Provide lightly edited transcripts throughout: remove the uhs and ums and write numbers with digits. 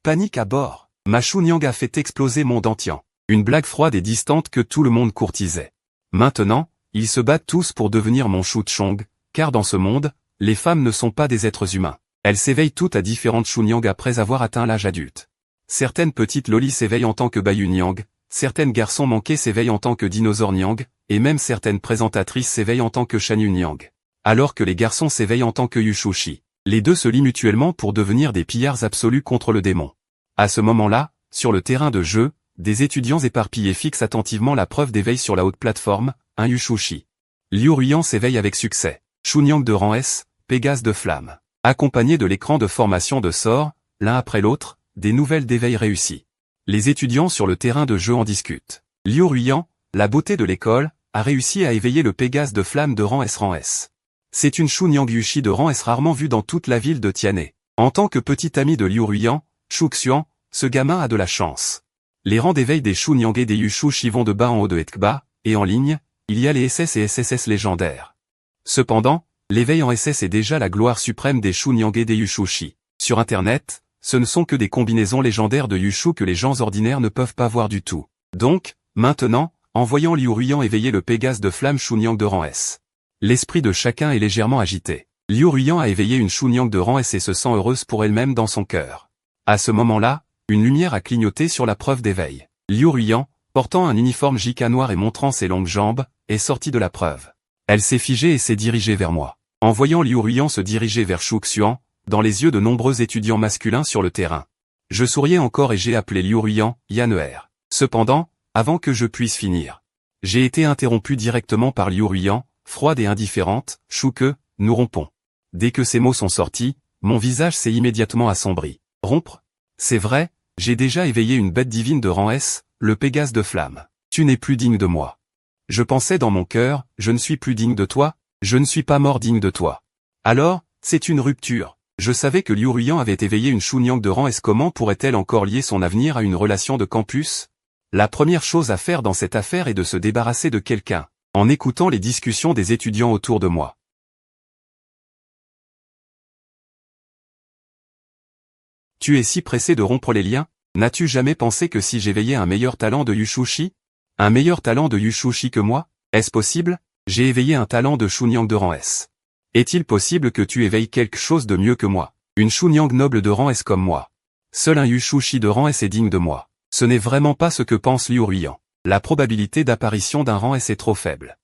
Panique à bord. Ma Chunyang a fait exploser mon Dantian. Une blague froide et distante que tout le monde courtisait. Maintenant, ils se battent tous pour devenir mon Chuchong, car dans ce monde, les femmes ne sont pas des êtres humains. Elles s'éveillent toutes à différentes Chunyang après avoir atteint l'âge adulte. Certaines petites lolis s'éveillent en tant que Bayunyang, certaines garçons manqués s'éveillent en tant que Dinosaure Nyang, et même certaines présentatrices s'éveillent en tant que Shanyunyang. Alors que les garçons s'éveillent en tant que Yushushi. Les deux se lient mutuellement pour devenir des pillards absolus contre le démon. À ce moment-là, sur le terrain de jeu, des étudiants éparpillés fixent attentivement la preuve d'éveil sur la haute plateforme, un Yushushi. Liu Ruyan s'éveille avec succès. Chunyang de rang S, Pégase de flamme. Accompagné de l'écran de formation de sorts, l'un après l'autre, des nouvelles d'éveil réussies. Les étudiants sur le terrain de jeu en discutent. Liu Ruyan, la beauté de l'école, a réussi à éveiller le Pégase de flamme de rang S. C'est une Chunyang Yushi de rang S rarement vue dans toute la ville de Tianhe. En tant que petit ami de Liu Ruyan, Shuxian, ce gamin a de la chance. Les rangs d'éveil des Chunyang et des Yushushi vont de bas en haut de Etkba, et en ligne, il y a les SS et SSS légendaires. Cependant, l'éveil en SS est déjà la gloire suprême des Chunyang et des Yushushi. Sur Internet, ce ne sont que des combinaisons légendaires de Yushu que les gens ordinaires ne peuvent pas voir du tout. Donc, maintenant, en voyant Liu Ruyan éveiller le Pégase de flamme Chunyang de rang S. L'esprit de chacun est légèrement agité. Liu Ruyan a éveillé une Chunyang de rang S et se sent heureuse pour elle-même dans son cœur. À ce moment-là, une lumière a clignoté sur la preuve d'éveil. Liu Ruyan, portant un uniforme JK noir et montrant ses longues jambes, est sortie de la preuve. Elle s'est figée et s'est dirigée vers moi. En voyant Liu Ruyan se diriger vers Shuxian, dans les yeux de nombreux étudiants masculins sur le terrain. Je souriais encore et j'ai appelé Liu Ruyan, Yaner. Cependant, avant que je puisse finir, j'ai été interrompu directement par Liu Ruyan, froide et indifférente, Shuke, nous rompons. Dès que ces mots sont sortis, mon visage s'est immédiatement assombri. Rompre? C'est vrai, j'ai déjà éveillé une bête divine de rang S, le Pégase de flamme. Tu n'es plus digne de moi. Je pensais dans mon cœur, je ne suis plus digne de toi, je ne suis pas mort digne de toi. Alors, c'est une rupture. Je savais que Liu Ruyan avait éveillé une Chunyang de rang S. Comment pourrait-elle encore lier son avenir à une relation de campus? La première chose à faire dans cette affaire est de se débarrasser de quelqu'un, en écoutant les discussions des étudiants autour de moi. Tu es si pressé de rompre les liens? N'as-tu jamais pensé que si j'éveillais un meilleur talent de Yushushi? Un meilleur talent de Yushushi que moi? Est-ce possible? J'ai éveillé un talent de Chunyang de rang S. Est-il possible que tu éveilles quelque chose de mieux que moi? Une Chunyang noble de rang S comme moi. Seul un Yushushi de rang S est digne de moi. Ce n'est vraiment pas ce que pense Liu Ruyan. La probabilité d'apparition d'un rang S est trop faible.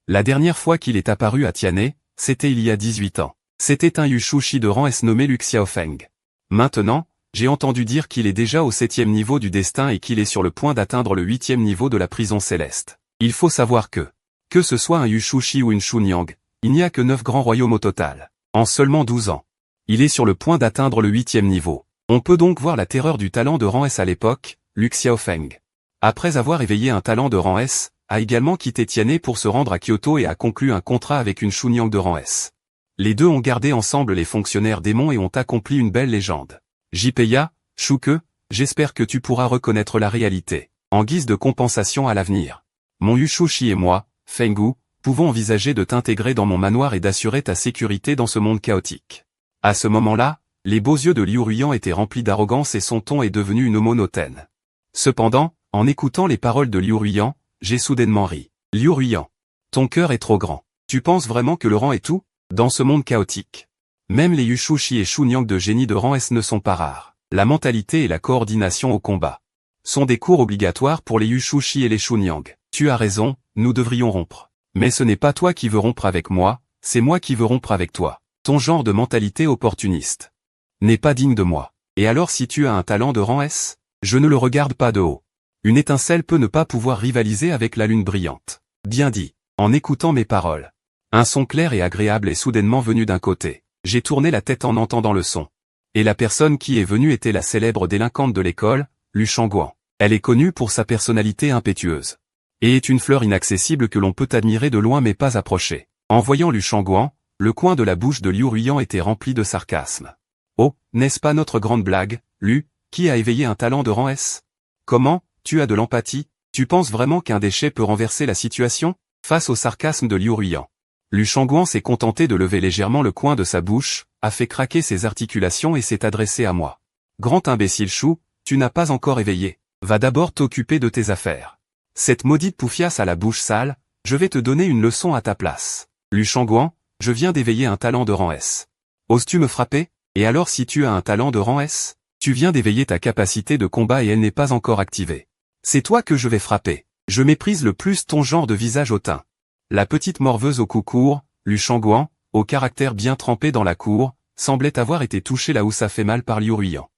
La dernière fois qu'il est apparu à Tianhe, c'était il y a 18 ans. C'était un Yushushi de rang S nommé Lu Xiaofeng. Maintenant, j'ai entendu dire qu'il est déjà au 7e niveau du destin et qu'il est sur le point d'atteindre le 8e niveau de la prison céleste. Il faut savoir que ce soit un Yushushi ou une Chunyang, il n'y a que 9 grands royaumes au total. En seulement 12 ans. Il est sur le point d'atteindre le 8e niveau. On peut donc voir la terreur du talent de rang S à l'époque, Lu Xiaofeng. Après avoir éveillé un talent de rang S, a également quitté Tianhe pour se rendre à Kyoto et a conclu un contrat avec une Chunyang de rang S. Les deux ont gardé ensemble les fonctionnaires démons et ont accompli une belle légende. Jipeya, Shuke, j'espère que tu pourras reconnaître la réalité, en guise de compensation à l'avenir. Mon Yushushi et moi, Fengu, pouvons envisager de t'intégrer dans mon manoir et d'assurer ta sécurité dans ce monde chaotique. À ce moment-là, les beaux yeux de Liu Ruyan étaient remplis d'arrogance et son ton est devenu une monotone. Cependant, en écoutant les paroles de Liu Ruyan, j'ai soudainement ri. Liu Ruyan, ton cœur est trop grand. Tu penses vraiment que le rang est tout? Dans ce monde chaotique. Même les Yushushi et Chunyang de génie de rang S ne sont pas rares. La mentalité et la coordination au combat sont des cours obligatoires pour les Yushushi et les Chunyang. Tu as raison, nous devrions rompre. Mais ce n'est pas toi qui veux rompre avec moi, c'est moi qui veux rompre avec toi. Ton genre de mentalité opportuniste n'est pas digne de moi. Et alors si tu as un talent de rang S, je ne le regarde pas de haut. Une étincelle peut ne pas pouvoir rivaliser avec la lune brillante. Bien dit. En écoutant mes paroles. Un son clair et agréable est soudainement venu d'un côté. J'ai tourné la tête en entendant le son. Et la personne qui est venue était la célèbre délinquante de l'école, Lu Shangguan. Elle est connue pour sa personnalité impétueuse. Et est une fleur inaccessible que l'on peut admirer de loin mais pas approcher. En voyant Lu Shangguan, le coin de la bouche de Liu Ruyan était rempli de sarcasme. Oh, n'est-ce pas notre grande blague, Lu, qui a éveillé un talent de rang S? Comment, tu as de l'empathie? Tu penses vraiment qu'un déchet peut renverser la situation? Face au sarcasme de Liu Ruyan. Lu Shangguan s'est contenté de lever légèrement le coin de sa bouche, a fait craquer ses articulations et s'est adressé à moi. Grand imbécile Chou, tu n'as pas encore éveillé. Va d'abord t'occuper de tes affaires. Cette maudite poufiasse à la bouche sale, je vais te donner une leçon à ta place. Lu Shangguan, je viens d'éveiller un talent de rang S. Oses-tu me frapper? Et alors si tu as un talent de rang S? Tu viens d'éveiller ta capacité de combat et elle n'est pas encore activée. C'est toi que je vais frapper. Je méprise le plus ton genre de visage hautain. La petite morveuse au cou court, Lu Shangguan, au caractère bien trempé dans la cour, semblait avoir été touchée là où ça fait mal par Liu Ruiyan.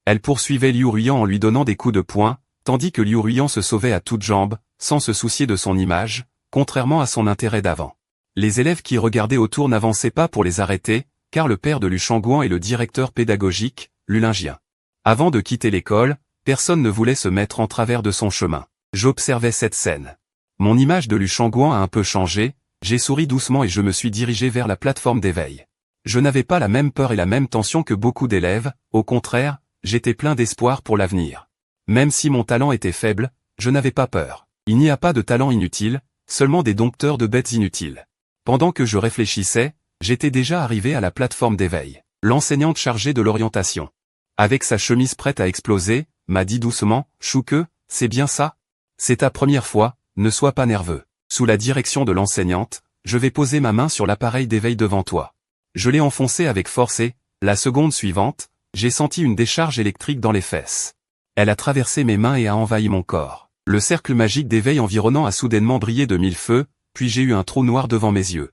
Elle poursuivait Liu Ruiyan en lui donnant des coups de poing, tandis que Liu Ruiyan se sauvait à toutes jambes, sans se soucier de son image, contrairement à son intérêt d'avant. Les élèves qui regardaient autour n'avançaient pas pour les arrêter, car le père de Lu Shangguan est le directeur pédagogique, Lulingien. Avant de quitter l'école, personne ne voulait se mettre en travers de son chemin. J'observais cette scène. Mon image de Lu Shangguan a un peu changé, j'ai souri doucement et je me suis dirigé vers la plateforme d'éveil. Je n'avais pas la même peur et la même tension que beaucoup d'élèves, au contraire, j'étais plein d'espoir pour l'avenir. Même si mon talent était faible, je n'avais pas peur. Il n'y a pas de talent inutile, seulement des dompteurs de bêtes inutiles. Pendant que je réfléchissais, j'étais déjà arrivé à la plateforme d'éveil. L'enseignante chargée de l'orientation, avec sa chemise prête à exploser, m'a dit doucement, « Chouque, c'est bien ça? C'est ta première fois, ne sois pas nerveux. » Sous la direction de l'enseignante, je vais poser ma main sur l'appareil d'éveil devant toi. Je l'ai enfoncé avec force et, la seconde suivante, j'ai senti une décharge électrique dans les fesses. Elle a traversé mes mains et a envahi mon corps. Le cercle magique d'éveil environnant a soudainement brillé de mille feux, puis j'ai eu un trou noir devant mes yeux.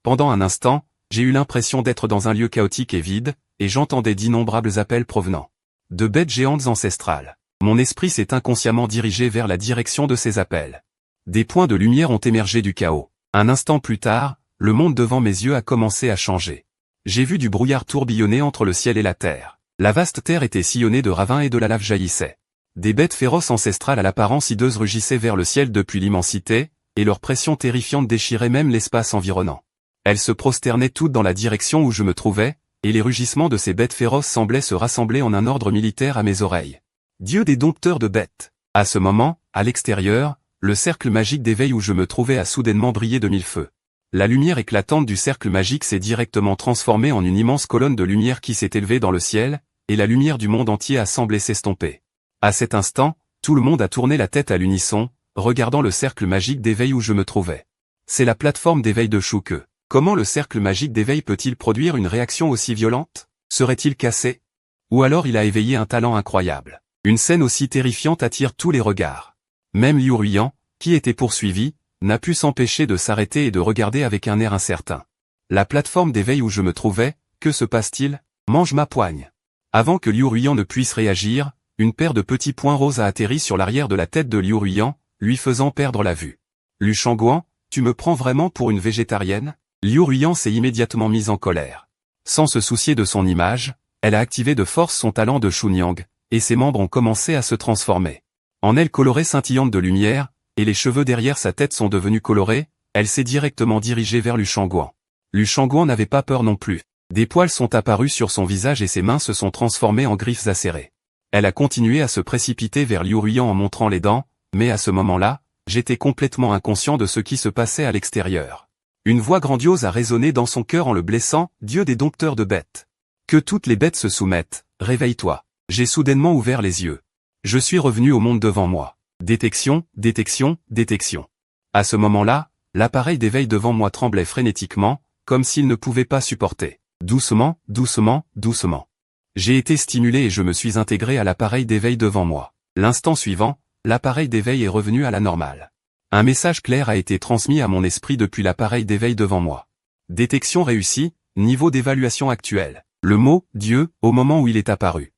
Pendant un instant, j'ai eu l'impression d'être dans un lieu chaotique et vide, et j'entendais d'innombrables appels provenant de bêtes géantes ancestrales. Mon esprit s'est inconsciemment dirigé vers la direction de ces appels. Des points de lumière ont émergé du chaos. Un instant plus tard, le monde devant mes yeux a commencé à changer. J'ai vu du brouillard tourbillonner entre le ciel et la terre. La vaste terre était sillonnée de ravins et de la lave jaillissait. Des bêtes féroces ancestrales à l'apparence hideuse rugissaient vers le ciel depuis l'immensité, et leur pression terrifiante déchirait même l'espace environnant. Elles se prosternaient toutes dans la direction où je me trouvais, et les rugissements de ces bêtes féroces semblaient se rassembler en un ordre militaire à mes oreilles. Dieu des dompteurs de bêtes. À ce moment, à l'extérieur, le cercle magique d'éveil où je me trouvais a soudainement brillé de mille feux. La lumière éclatante du cercle magique s'est directement transformée en une immense colonne de lumière qui s'est élevée dans le ciel, et la lumière du monde entier a semblé s'estomper. À cet instant, tout le monde a tourné la tête à l'unisson, regardant le cercle magique d'éveil où je me trouvais. C'est la plateforme d'éveil de Chouque. Comment le cercle magique d'éveil peut-il produire une réaction aussi violente? Serait-il cassé? Ou alors il a éveillé un talent incroyable. Une scène aussi terrifiante attire tous les regards. Même Liu Ruiyan, qui était poursuivi, n'a pu s'empêcher de s'arrêter et de regarder avec un air incertain. La plateforme d'éveil où je me trouvais, que se passe-t-il? Mange ma poigne. Avant que Liu Ruiyan ne puisse réagir, une paire de petits points roses a atterri sur l'arrière de la tête de Liu Ruiyan, lui faisant perdre la vue. Lu Shangguan, tu me prends vraiment pour une végétarienne? Liu Ruiyan s'est immédiatement mise en colère. Sans se soucier de son image, elle a activé de force son talent de Chunyang, et ses membres ont commencé à se transformer. En ailes colorées scintillantes de lumière, et les cheveux derrière sa tête sont devenus colorés, elle s'est directement dirigée vers Lu Shangguan. Lu Shangguan n'avait pas peur non plus. Des poils sont apparus sur son visage et ses mains se sont transformées en griffes acérées. Elle a continué à se précipiter vers Liu Ruiyan en montrant les dents, mais à ce moment-là, j'étais complètement inconscient de ce qui se passait à l'extérieur. Une voix grandiose a résonné dans son cœur en le blessant, « Dieu des dompteurs de bêtes. Que toutes les bêtes se soumettent, réveille-toi. » J'ai soudainement ouvert les yeux. Je suis revenu au monde devant moi. Détection, détection, détection. À ce moment-là, l'appareil d'éveil devant moi tremblait frénétiquement, comme s'il ne pouvait pas supporter. Doucement, doucement, doucement. J'ai été stimulé et je me suis intégré à l'appareil d'éveil devant moi. L'instant suivant, l'appareil d'éveil est revenu à la normale. Un message clair a été transmis à mon esprit depuis l'appareil d'éveil devant moi. Détection réussie, niveau d'évaluation actuel. Le mot « Dieu » au moment où il est apparu.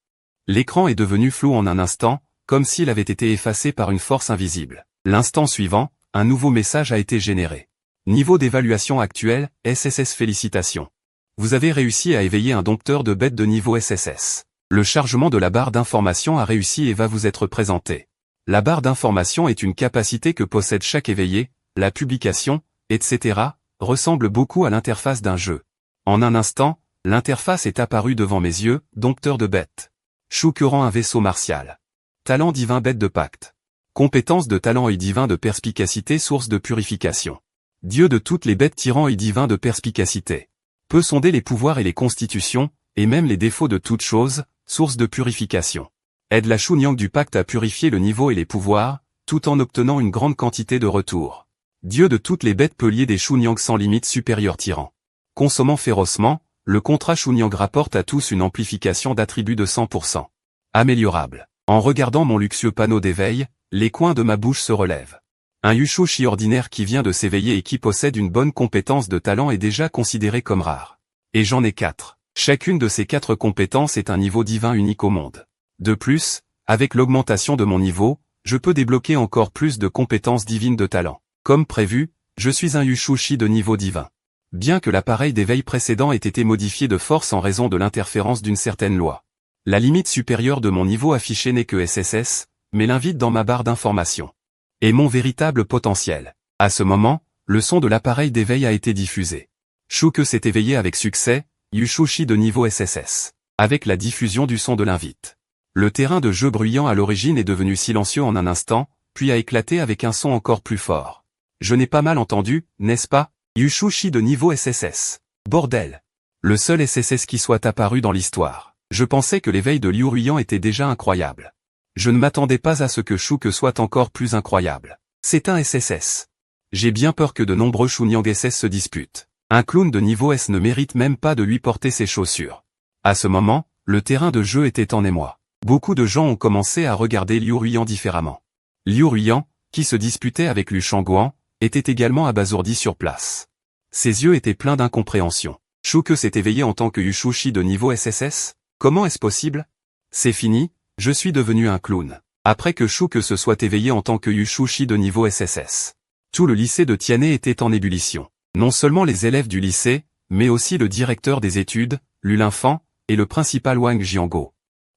L'écran est devenu flou en un instant, comme s'il avait été effacé par une force invisible. L'instant suivant, un nouveau message a été généré. Niveau d'évaluation actuel, SSS félicitations. Vous avez réussi à éveiller un dompteur de bêtes de niveau SSS. Le chargement de la barre d'information a réussi et va vous être présenté. La barre d'information est une capacité que possède chaque éveillé, la publication, etc., ressemble beaucoup à l'interface d'un jeu. En un instant, l'interface est apparue devant mes yeux, dompteur de bêtes. Chouque rend un vaisseau martial. Talent divin bête de pacte. Compétence de talent œil divin de perspicacité source de purification. Dieu de toutes les bêtes tirant œil divin de perspicacité. Peut sonder les pouvoirs et les constitutions, et même les défauts de toutes choses, source de purification. Aide la Chunyang du pacte à purifier le niveau et les pouvoirs, tout en obtenant une grande quantité de retours. Dieu de toutes les bêtes pelliers des Chunyang sans limite supérieur tyran. Consommant férocement, le contrat Chunyang rapporte à tous une amplification d'attributs de 100%. Améliorable. En regardant mon luxueux panneau d'éveil, les coins de ma bouche se relèvent. Un Yushushi ordinaire qui vient de s'éveiller et qui possède une bonne compétence de talent est déjà considéré comme rare. Et j'en ai 4. Chacune de ces 4 compétences est un niveau divin unique au monde. De plus, avec l'augmentation de mon niveau, je peux débloquer encore plus de compétences divines de talent. Comme prévu, je suis un Yushushi de niveau divin. Bien que l'appareil d'éveil précédent ait été modifié de force en raison de l'interférence d'une certaine loi. La limite supérieure de mon niveau affiché n'est que SSS, mais l'invite dans ma barre d'information. Et mon véritable potentiel. À ce moment, le son de l'appareil d'éveil a été diffusé. Shuke s'est éveillé avec succès, Yushushi de niveau SSS. Avec la diffusion du son de l'invite. Le terrain de jeu bruyant à l'origine est devenu silencieux en un instant, puis a éclaté avec un son encore plus fort. Je n'ai pas mal entendu, n'est-ce pas? Yushushi de niveau SSS. Bordel. Le seul SSS qui soit apparu dans l'histoire. Je pensais que l'éveil de Liu Ruyan était déjà incroyable. Je ne m'attendais pas à ce que Shuke soit encore plus incroyable. C'est un SSS. J'ai bien peur que de nombreux Chunyang SS se disputent. Un clown de niveau S ne mérite même pas de lui porter ses chaussures. À ce moment, le terrain de jeu était en émoi. Beaucoup de gens ont commencé à regarder Liu Ruyan différemment. Liu Ruyan, qui se disputait avec Lu Shangguan, était également abasourdi sur place. Ses yeux étaient pleins d'incompréhension. Shuke s'est éveillé en tant que Yushushi de niveau SSS? Comment est-ce possible? C'est fini, je suis devenu un clown. Après que Shuke se soit éveillé en tant que Yushushi de niveau SSS. Tout le lycée de Tianhe était en ébullition. Non seulement les élèves du lycée, mais aussi le directeur des études, Lu Linfan, et le principal Wang Jianguo.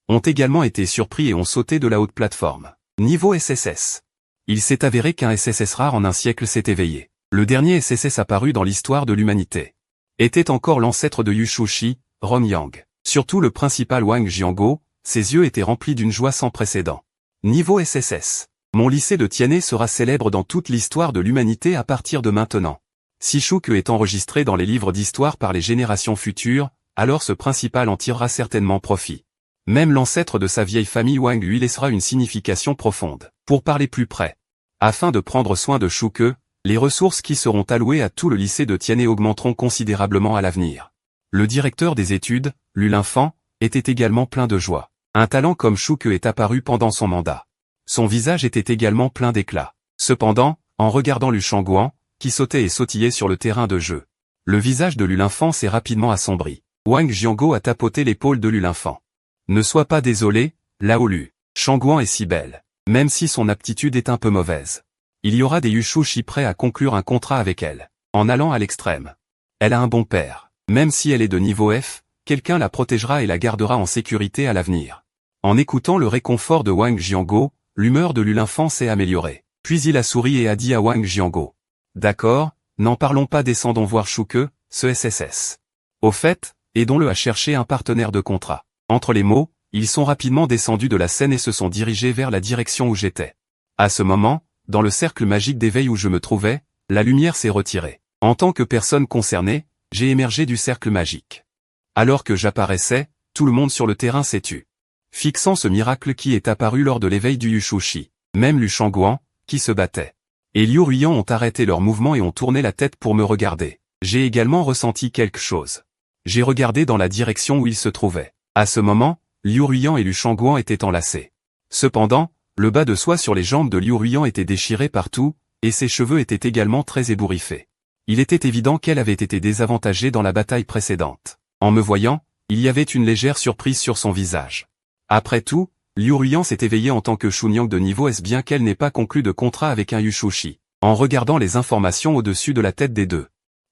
Ont également été surpris et ont sauté de la haute plateforme. Niveau SSS. Il s'est avéré qu'un SSS rare en un siècle s'est éveillé. Le dernier SSS apparu dans l'histoire de l'humanité. Était encore l'ancêtre de Yushushi, Romyang. Surtout le principal Wang Jianguo, ses yeux étaient remplis d'une joie sans précédent. Niveau SSS. Mon lycée de Tianhe sera célèbre dans toute l'histoire de l'humanité à partir de maintenant. Si Shuke est enregistré dans les livres d'histoire par les générations futures, alors ce principal en tirera certainement profit. Même l'ancêtre de sa vieille famille Wang lui laissera une signification profonde. Pour parler plus près. Afin de prendre soin de Shuke, les ressources qui seront allouées à tout le lycée de Tianhe augmenteront considérablement à l'avenir. Le directeur des études, Lu Linfan, était également plein de joie. Un talent comme Shuke est apparu pendant son mandat. Son visage était également plein d'éclat. Cependant, en regardant Lu Shangguan, qui sautait et sautillait sur le terrain de jeu, le visage de Lu Linfan s'est rapidement assombri. Wang Jianguo a tapoté l'épaule de Lu Linfan. Ne sois pas désolé, Lao Lu. Shangguan est si belle. Même si son aptitude est un peu mauvaise. Il y aura des Yushushi prêts à conclure un contrat avec elle. En allant à l'extrême. Elle a un bon père. Même si elle est de niveau F, quelqu'un la protégera et la gardera en sécurité à l'avenir. En écoutant le réconfort de Wang Jianguo, l'humeur de Lu Linfan s'est améliorée. Puis il a souri et a dit à Wang Jianguo. D'accord, n'en parlons pas, descendons voir Shuke, ce SSS. Au fait, aidons-le à chercher un partenaire de contrat. Entre les mots, ils sont rapidement descendus de la scène et se sont dirigés vers la direction où j'étais. À ce moment, dans le cercle magique d'éveil où je me trouvais, la lumière s'est retirée. En tant que personne concernée, j'ai émergé du cercle magique. Alors que j'apparaissais, tout le monde sur le terrain s'est tu. Fixant ce miracle qui est apparu lors de l'éveil du Yushushi. Même Lu Shangguan, qui se battait. Et Liu Ruyan ont arrêté leur mouvement et ont tourné la tête pour me regarder. J'ai également ressenti quelque chose. J'ai regardé dans la direction où ils se trouvaient. À ce moment, Liu Ruyan et Lu Shangguan étaient enlacés. Cependant, le bas de soie sur les jambes de Liu Ruyan était déchiré partout, et ses cheveux étaient également très ébouriffés. Il était évident qu'elle avait été désavantagée dans la bataille précédente. En me voyant, il y avait une légère surprise sur son visage. Après tout, Liu Ruyan s'est éveillée en tant que Chunyang de niveau S bien qu'elle n'ait pas conclu de contrat avec un Yushushi. En regardant les informations au-dessus de la tête des deux.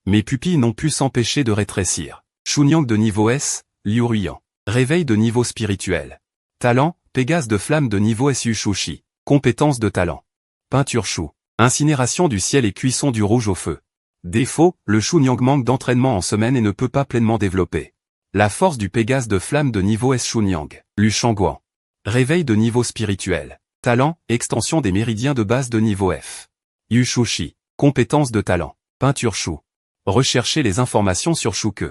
Mes pupilles n'ont pu s'empêcher de rétrécir. Chunyang de niveau S, Liu Ruyan. Réveil de niveau spirituel. Talent, Pégase de flamme de niveau S Yushushi. Compétence de talent. Peinture chou. Incinération du ciel et cuisson du rouge au feu. Défaut, le Chunyang manque d'entraînement en semaine et ne peut pas pleinement développer. La force du Pégase de flamme de niveau S Chunyang. Lu Shangguan. Réveil de niveau spirituel. Talent, extension des méridiens de base de niveau F. Yushushi. Compétence de talent. Peinture chou. Recherchez les informations sur Shuke.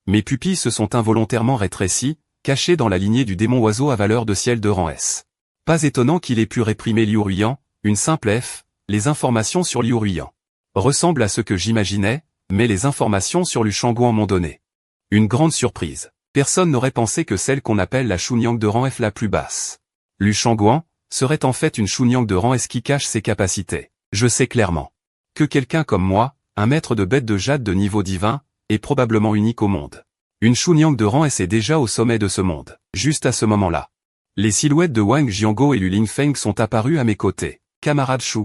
Mes pupilles se sont involontairement rétrécies, caché dans la lignée du démon oiseau à valeur de ciel de rang S. Pas étonnant qu'il ait pu réprimer Liu Ruyan, une simple F, les informations sur Liu Ruyan ressemblent à ce que j'imaginais, mais les informations sur Lu Shangguan m'ont donné une grande surprise. Personne n'aurait pensé que celle qu'on appelle la Chunyang de rang F la plus basse, Lu Shangguan, serait en fait une Chunyang de rang S qui cache ses capacités. Je sais clairement que quelqu'un comme moi, un maître de bête de jade de niveau divin, est probablement unique au monde. Une Chunyang de rang S est déjà au sommet de ce monde. Juste à ce moment-là, les silhouettes de Wang Jianguo et Lu Lingfeng sont apparues à mes côtés. Camarade Shu.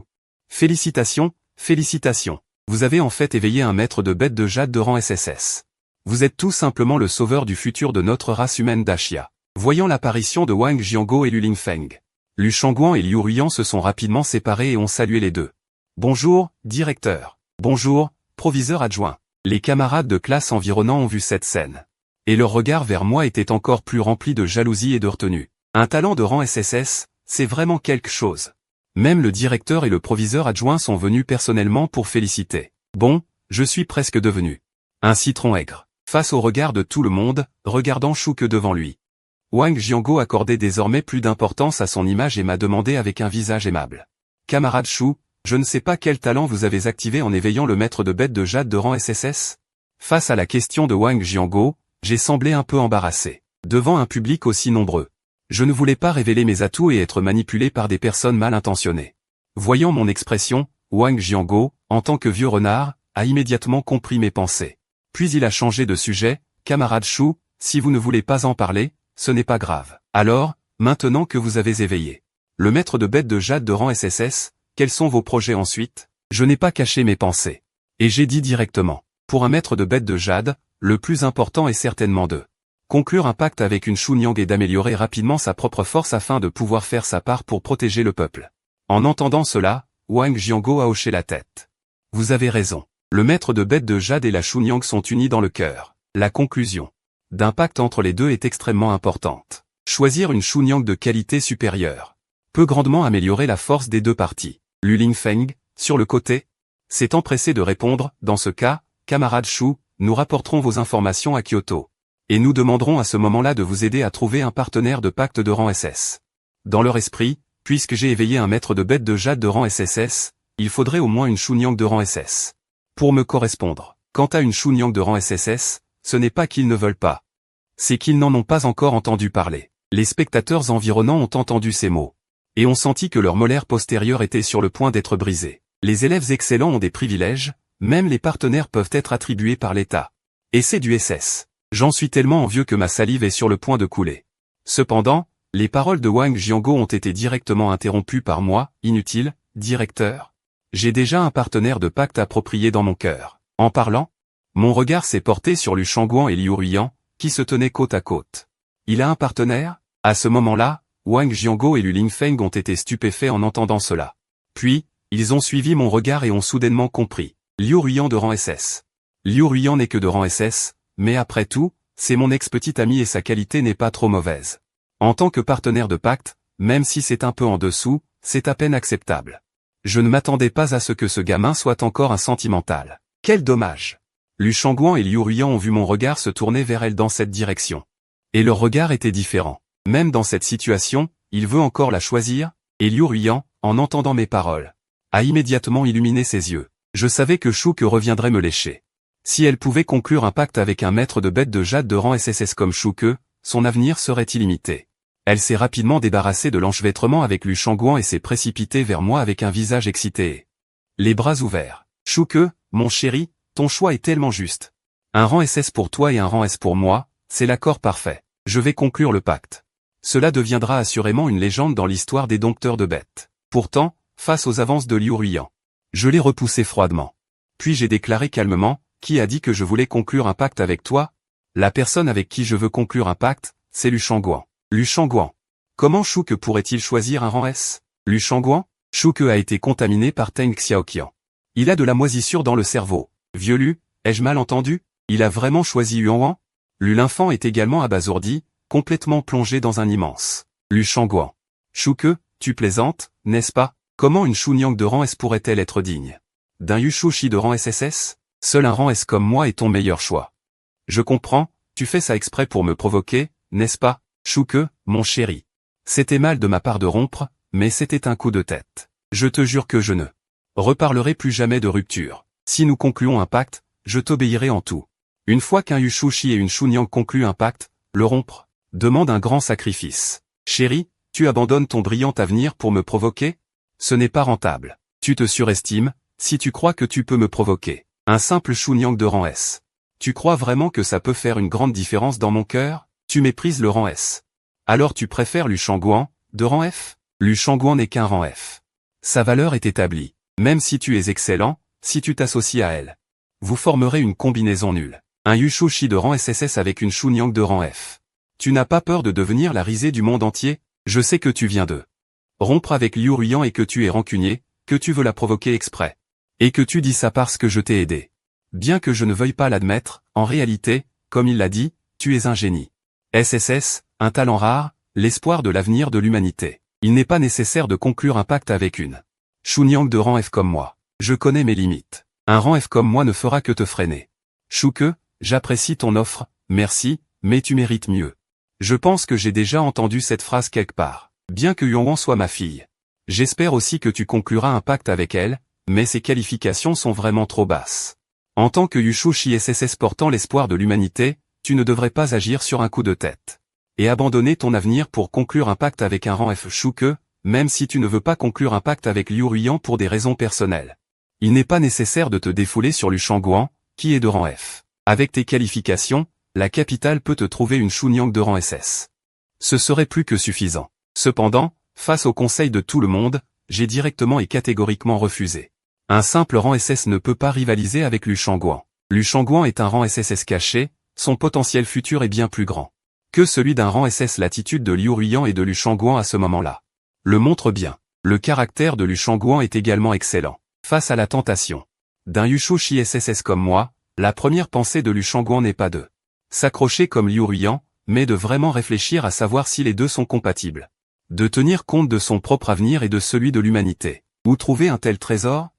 Félicitations, félicitations. Vous avez en fait éveillé un maître de bête de jade de rang SSS. Vous êtes tout simplement le sauveur du futur de notre race humaine d'Ashia. Voyant l'apparition de Wang Jianguo et Lu Lingfeng, Lu Shangguan et Liu Ruyan se sont rapidement séparés et ont salué les deux. Bonjour, directeur. Bonjour, proviseur adjoint. Les camarades de classe environnants ont vu cette scène. Et leur regard vers moi était encore plus rempli de jalousie et de retenue. Un talent de rang SSS, c'est vraiment quelque chose. Même le directeur et le proviseur adjoint sont venus personnellement pour féliciter. Bon, je suis presque devenu un citron aigre. Face au regard de tout le monde, regardant Shu que devant lui. Wang Jianguo accordait désormais plus d'importance à son image et m'a demandé avec un visage aimable. Camarade Shu, je ne sais pas quel talent vous avez activé en éveillant le maître de bête de jade de rang SSS. Face à la question de Wang Jianguo, j'ai semblé un peu embarrassé. Devant un public aussi nombreux. Je ne voulais pas révéler mes atouts et être manipulé par des personnes mal intentionnées. Voyant mon expression, Wang Jianguo, en tant que vieux renard, a immédiatement compris mes pensées. Puis il a changé de sujet. Camarade Shu, si vous ne voulez pas en parler, ce n'est pas grave. Alors, maintenant que vous avez éveillé le maître de bête de jade de rang SSS, quels sont vos projets ensuite? Je n'ai pas caché mes pensées. Et j'ai dit directement. Pour un maître de bête de jade, le plus important est certainement de conclure un pacte avec une Chunyang et d'améliorer rapidement sa propre force afin de pouvoir faire sa part pour protéger le peuple. En entendant cela, Wang Jianguo a hoché la tête. Vous avez raison. Le maître de bête de jade et la Chunyang sont unis dans le cœur. La conclusion d'un pacte entre les deux est extrêmement importante. Choisir une Chunyang de qualité supérieure peut grandement améliorer la force des deux parties. Lu Lingfeng, sur le côté, s'est empressé de répondre. Dans ce cas, camarade Shu, nous rapporterons vos informations à Kyoto. Et nous demanderons à ce moment-là de vous aider à trouver un partenaire de pacte de rang SS. Dans leur esprit, puisque j'ai éveillé un maître de bête de jade de rang SSS, il faudrait au moins une Chunyang de rang SS. Pour me correspondre. Quant à une Chunyang de rang SSS, ce n'est pas qu'ils ne veulent pas. C'est qu'ils n'en ont pas encore entendu parler. Les spectateurs environnants ont entendu ces mots. Et ont senti que leur molaire postérieur était sur le point d'être brisé. Les élèves excellents ont des privilèges, même les partenaires peuvent être attribués par l'État. Et c'est du SS. J'en suis tellement envieux que ma salive est sur le point de couler. Cependant, les paroles de Wang Jianguo ont été directement interrompues par moi. Inutile, directeur. J'ai déjà un partenaire de pacte approprié dans mon cœur. En parlant, mon regard s'est porté sur Lu Shangguan et Liu Ruyan, qui se tenaient côte à côte. Il a un partenaire? À ce moment-là, Wang Jianguo et Lu Lingfeng ont été stupéfaits en entendant cela. Puis, ils ont suivi mon regard et ont soudainement compris. Liu Ruyan de rang SS. Liu Ruyan n'est que de rang SS, mais après tout, c'est mon ex-petit ami et sa qualité n'est pas trop mauvaise. En tant que partenaire de pacte, même si c'est un peu en dessous, c'est à peine acceptable. Je ne m'attendais pas à ce que ce gamin soit encore un sentimental. Quel dommage. Lu Shangguan et Liu Ruyan ont vu mon regard se tourner vers elle dans cette direction. Et leur regard était différent. Même dans cette situation, il veut encore la choisir, et Liu Ruyan, en entendant mes paroles, a immédiatement illuminé ses yeux. Je savais que Shuke reviendrait me lécher. Si elle pouvait conclure un pacte avec un maître de bête de jade de rang SSS comme Shuke, son avenir serait illimité. Elle s'est rapidement débarrassée de l'enchevêtrement avec Lu Shangguan et s'est précipitée vers moi avec un visage excité. Les bras ouverts. Shuke, mon chéri, ton choix est tellement juste. Un rang SS pour toi et un rang S pour moi, c'est l'accord parfait. Je vais conclure le pacte. Cela deviendra assurément une légende dans l'histoire des dompteurs de bêtes. Pourtant, face aux avances de Liu Ruyan, je l'ai repoussé froidement. Puis j'ai déclaré calmement, qui a dit que je voulais conclure un pacte avec toi? La personne avec qui je veux conclure un pacte, c'est Lu Shangguan. Lu Shangguan. Comment Shuke pourrait-il choisir un rang S? Lu Shangguan? Shuke a été contaminé par Teng Xiaoqian. Il a de la moisissure dans le cerveau. Vieux Lu, ai-je mal entendu? Il a vraiment choisi Yuanwan? Lu l'enfant est également abasourdi, complètement plongé dans un immense. Lu Shangguan. Shuke, tu plaisantes, n'est-ce pas? Comment une Chunyang de rang S pourrait-elle être digne d'un Yushushi de rang SSS? Seul un rang S comme moi est ton meilleur choix. Je comprends, tu fais ça exprès pour me provoquer, n'est-ce pas, Shuke, mon chéri? C'était mal de ma part de rompre, mais c'était un coup de tête. Je te jure que je ne reparlerai plus jamais de rupture. Si nous concluons un pacte, je t'obéirai en tout. Une fois qu'un Yushushi et une Chunyang concluent un pacte, le rompre demande un grand sacrifice. Chéri, tu abandonnes ton brillant avenir pour me provoquer? Ce n'est pas rentable. Tu te surestimes, si tu crois que tu peux me provoquer. Un simple Chunyang de rang S. Tu crois vraiment que ça peut faire une grande différence dans mon cœur? Tu méprises le rang S. Alors tu préfères Lu Shangguan, de rang F? Lu Shangguan n'est qu'un rang F. Sa valeur est établie. Même si tu es excellent, si tu t'associes à elle, vous formerez une combinaison nulle. Un Yushushi de rang SSS avec une Chunyang de rang F. Tu n'as pas peur de devenir la risée du monde entier? Je sais que tu viens de rompre avec Liu Ruyan et que tu es rancunier, que tu veux la provoquer exprès. Et que tu dis ça parce que je t'ai aidé. Bien que je ne veuille pas l'admettre, en réalité, comme il l'a dit, tu es un génie. SSS, un talent rare, l'espoir de l'avenir de l'humanité. Il n'est pas nécessaire de conclure un pacte avec une Chunyang de rang F comme moi. Je connais mes limites. Un rang F comme moi ne fera que te freiner. Shuke, j'apprécie ton offre, merci, mais tu mérites mieux. Je pense que j'ai déjà entendu cette phrase quelque part. Bien que Yongwan soit ma fille. J'espère aussi que tu concluras un pacte avec elle, mais ses qualifications sont vraiment trop basses. En tant que Yushushi SSS portant l'espoir de l'humanité, tu ne devrais pas agir sur un coup de tête. Et abandonner ton avenir pour conclure un pacte avec un rang F Shuke, même si tu ne veux pas conclure un pacte avec Liu Ruyan pour des raisons personnelles. Il n'est pas nécessaire de te défouler sur Lu Shangguan, qui est de rang F. Avec tes qualifications, la capitale peut te trouver une Chunyang de rang SS. Ce serait plus que suffisant. Cependant, face au conseil de tout le monde, j'ai directement et catégoriquement refusé. Un simple rang SS ne peut pas rivaliser avec Lu Shangguan. Lu Shangguan est un rang SSS caché, son potentiel futur est bien plus grand que celui d'un rang SS. L'attitude de Liu Ruyan et de Lu Shangguan à ce moment-là le montre bien. Le caractère de Lu Shangguan est également excellent. Face à la tentation d'un Yushushi SSS comme moi, la première pensée de Lu Shangguan n'est pas de s'accrocher comme Liu Ruyan, mais de vraiment réfléchir à savoir si les deux sont compatibles. De tenir compte de son propre avenir et de celui de l'humanité. Où trouver un tel trésor?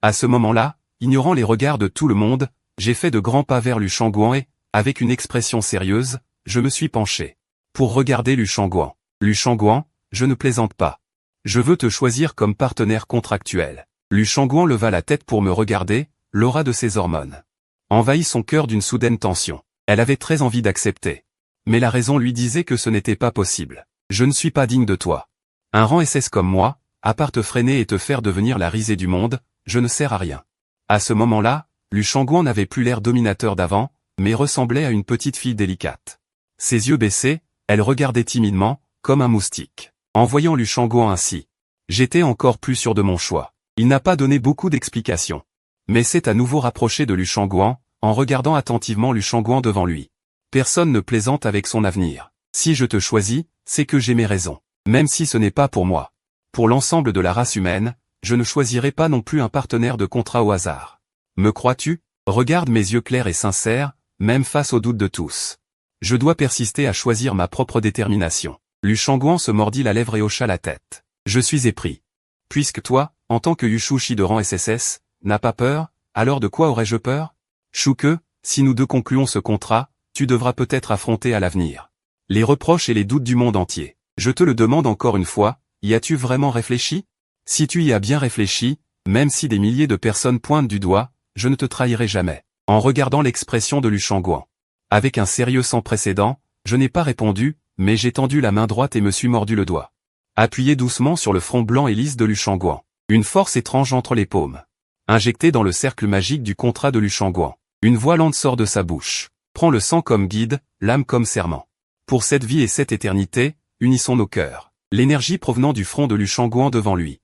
À ce moment-là, ignorant les regards de tout le monde, j'ai fait de grands pas vers Lu Shangguan et, avec une expression sérieuse, je me suis penché pour regarder Lu Shangguan. Lu Shangguan, je ne plaisante pas. Je veux te choisir comme partenaire contractuel. Lu Shangguan leva la tête pour me regarder, l'aura de ses hormones envahit son cœur d'une soudaine tension. Elle avait très envie d'accepter. Mais la raison lui disait que ce n'était pas possible. Je ne suis pas digne de toi. Un rang SS comme moi, à part te freiner et te faire devenir la risée du monde, je ne sers à rien. À ce moment-là, Lu Shangguan n'avait plus l'air dominateur d'avant, mais ressemblait à une petite fille délicate. Ses yeux baissés, elle regardait timidement, comme un moustique. En voyant Lu Shangguan ainsi, j'étais encore plus sûr de mon choix. Il n'a pas donné beaucoup d'explications. Mais s'est à nouveau rapproché de Lu Shangguan, en regardant attentivement Lu Shangguan devant lui. Personne ne plaisante avec son avenir. Si je te choisis, c'est que j'ai mes raisons. Même si ce n'est pas pour moi. Pour l'ensemble de la race humaine, je ne choisirai pas non plus un partenaire de contrat au hasard. Me crois-tu? Regarde mes yeux clairs et sincères, même face aux doutes de tous. Je dois persister à choisir ma propre détermination. Lu Shangguan se mordit la lèvre et hocha la tête. Je suis épris. Puisque toi, en tant que Yushushi de rang SSS, n'as pas peur, alors de quoi aurais-je peur? Shuke, si nous deux concluons ce contrat, tu devras peut-être affronter à l'avenir les reproches et les doutes du monde entier. Je te le demande encore une fois, y as-tu vraiment réfléchi? Si tu y as bien réfléchi, même si des milliers de personnes pointent du doigt, je ne te trahirai jamais. En regardant l'expression de Lu Shangguan, avec un sérieux sans précédent, je n'ai pas répondu, mais j'ai tendu la main droite et me suis mordu le doigt. Appuyé doucement sur le front blanc et lisse de Lu Shangguan. Une force étrange entre les paumes. Injecté dans le cercle magique du contrat de Lu Shangguan. Une voix lente sort de sa bouche. Prends le sang comme guide, l'âme comme serment. Pour cette vie et cette éternité, unissons nos cœurs. L'énergie provenant du front de Lu Shangguan devant lui.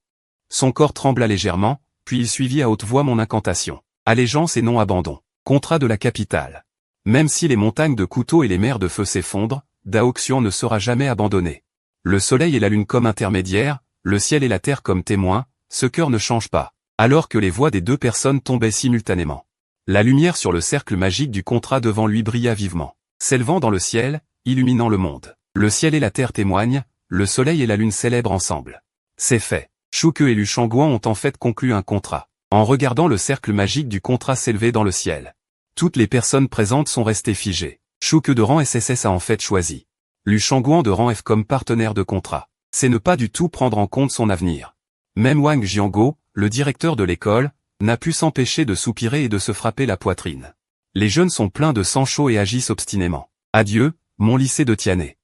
Son corps trembla légèrement, puis il suivit à haute voix mon incantation. Allégeance et non abandon. Contrat de la capitale. Même si les montagnes de couteaux et les mers de feu s'effondrent, Daoxian ne sera jamais abandonné. Le soleil et la lune comme intermédiaires, le ciel et la terre comme témoins, ce cœur ne change pas. Alors que les voix des deux personnes tombaient simultanément. La lumière sur le cercle magique du contrat devant lui brilla vivement, s'élevant dans le ciel, illuminant le monde. Le ciel et la terre témoignent, le soleil et la lune célèbrent ensemble. C'est fait. Shuke et Lu Shangguan ont en fait conclu un contrat. En regardant le cercle magique du contrat s'élever dans le ciel. Toutes les personnes présentes sont restées figées. Shuke de rang SSS a en fait choisi Liu Shangguan de rang F comme partenaire de contrat. C'est ne pas du tout prendre en compte son avenir. Même Wang Jianguo, le directeur de l'école, n'a pu s'empêcher de soupirer et de se frapper la poitrine. Les jeunes sont pleins de sang chaud et agissent obstinément. Adieu, mon lycée de Tianhe.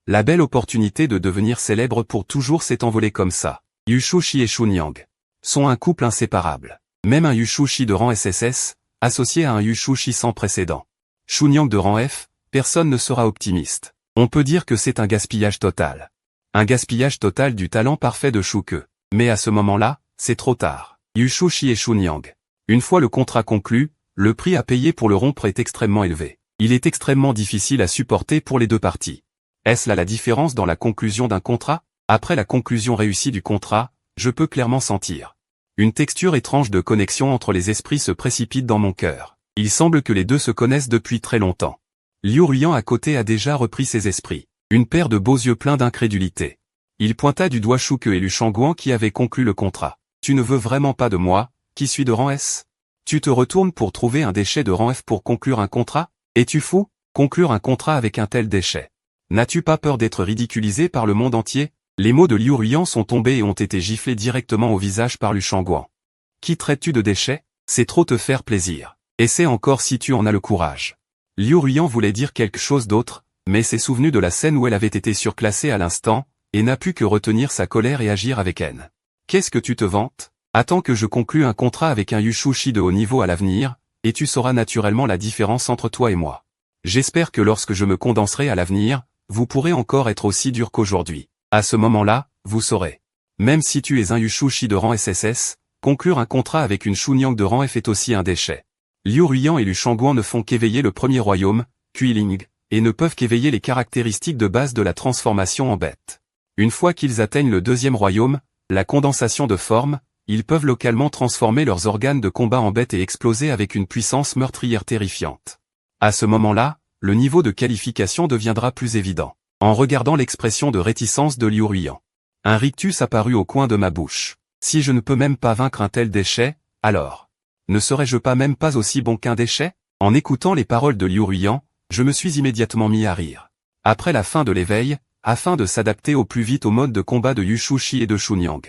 La belle opportunité de devenir célèbre pour toujours s'est envolée comme ça. Yu Shuxi et Xunyang sont un couple inséparable. Même un Yu Shuxi de rang SSS, associé à un Yu Shuxi sans précédent. Xunyang de rang F, personne ne sera optimiste. On peut dire que c'est un gaspillage total. Un gaspillage total du talent parfait de Shuke. Mais à ce moment-là, c'est trop tard. Yu Shuxi et Xunyang. Une fois le contrat conclu, le prix à payer pour le rompre est extrêmement élevé. Il est extrêmement difficile à supporter pour les deux parties. Est-ce là la différence dans la conclusion d'un contrat? Après la conclusion réussie du contrat, je peux clairement sentir une texture étrange de connexion entre les esprits se précipite dans mon cœur. Il semble que les deux se connaissent depuis très longtemps. Liu Ruyan à côté a déjà repris ses esprits. Une paire de beaux yeux pleins d'incrédulité. Il pointa du doigt Shuke et Liu Shangguan qui avaient conclu le contrat. Tu ne veux vraiment pas de moi, qui suis de rang S? Tu te retournes pour trouver un déchet de rang F pour conclure un contrat? Es-tu fou? Conclure un contrat avec un tel déchet? N'as-tu pas peur d'être ridiculisé par le monde entier? Les mots de Liu Ruyan sont tombés et ont été giflés directement au visage par Liu Shangguan. Qui traites-tu de déchet? C'est trop te faire plaisir. Essaie encore si tu en as le courage. Liu Ruyan voulait dire quelque chose d'autre, mais s'est souvenu de la scène où elle avait été surclassée à l'instant, et n'a pu que retenir sa colère et agir avec haine. Qu'est-ce que tu te vantes? Attends que je conclue un contrat avec un Yu Shuxi de haut niveau à l'avenir, et tu sauras naturellement la différence entre toi et moi. J'espère que lorsque je me condenserai à l'avenir, vous pourrez encore être aussi dur qu'aujourd'hui. À ce moment-là, vous saurez. Même si tu es un Yu Shuxi de rang SSS, conclure un contrat avec une Xunyang de rang F est aussi un déchet. Liu Ruyan et Liu Shangguan ne font qu'éveiller le premier royaume, Kuiling, et ne peuvent qu'éveiller les caractéristiques de base de la transformation en bête. Une fois qu'ils atteignent le deuxième royaume, la condensation de forme, ils peuvent localement transformer leurs organes de combat en bêtes et exploser avec une puissance meurtrière terrifiante. À ce moment-là, le niveau de qualification deviendra plus évident. En regardant l'expression de réticence de Liu Ruyan. Un rictus apparut au coin de ma bouche. Si je ne peux même pas vaincre un tel déchet, alors ne serais-je pas même pas aussi bon qu'un déchet? En écoutant les paroles de Liu Ruyan, je me suis immédiatement mis à rire. Après la fin de l'éveil, afin de s'adapter au plus vite au mode de combat de Yu Shuxi et de Xunyang.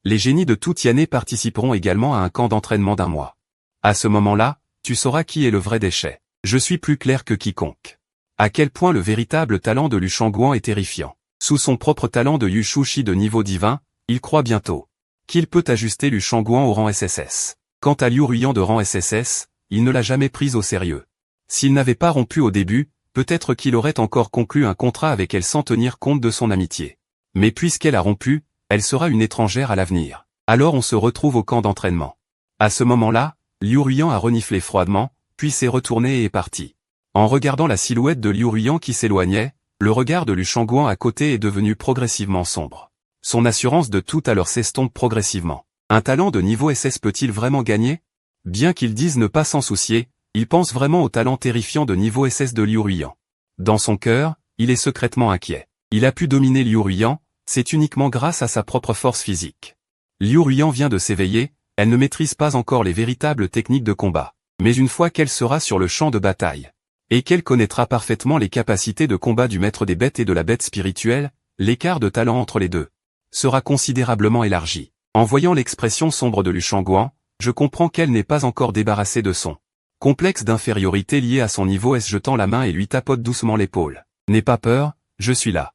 Les génies de tout Tianhe participeront également à un camp d'entraînement d'un mois. À ce moment-là, tu sauras qui est le vrai déchet. Je suis plus clair que quiconque. À quel point le véritable talent de Liu Shangguan est terrifiant. Sous son propre talent de Yu Shuxi de niveau divin, il croit bientôt qu'il peut ajuster Liu Shangguan au rang SSS. Quant à Liu Ruyan de rang SSS, il ne l'a jamais prise au sérieux. S'il n'avait pas rompu au début, peut-être qu'il aurait encore conclu un contrat avec elle sans tenir compte de son amitié. Mais puisqu'elle a rompu, elle sera une étrangère à l'avenir. Alors on se retrouve au camp d'entraînement. À ce moment-là, Liu Ruyan a reniflé froidement, puis s'est retourné et est parti. En regardant la silhouette de Liu Ruyan qui s'éloignait, le regard de Liu Shangguan à côté est devenu progressivement sombre. Son assurance de tout à l'heure s'estompe progressivement. Un talent de niveau SS peut-il vraiment gagner? Bien qu'il dise ne pas s'en soucier, il pense vraiment au talent terrifiant de niveau SS de Liu Ruyan. Dans son cœur, il est secrètement inquiet. Il a pu dominer Liu Ruyan, c'est uniquement grâce à sa propre force physique. Liu Ruyan vient de s'éveiller, elle ne maîtrise pas encore les véritables techniques de combat. Mais une fois qu'elle sera sur le champ de bataille, et qu'elle connaîtra parfaitement les capacités de combat du maître des bêtes et de la bête spirituelle, l'écart de talent entre les deux sera considérablement élargi. En voyant l'expression sombre de Liu Shangguan, je comprends qu'elle n'est pas encore débarrassée de son complexe d'infériorité lié à son niveau S. Jetant la main et lui tapote doucement l'épaule. N'aie pas peur, je suis là.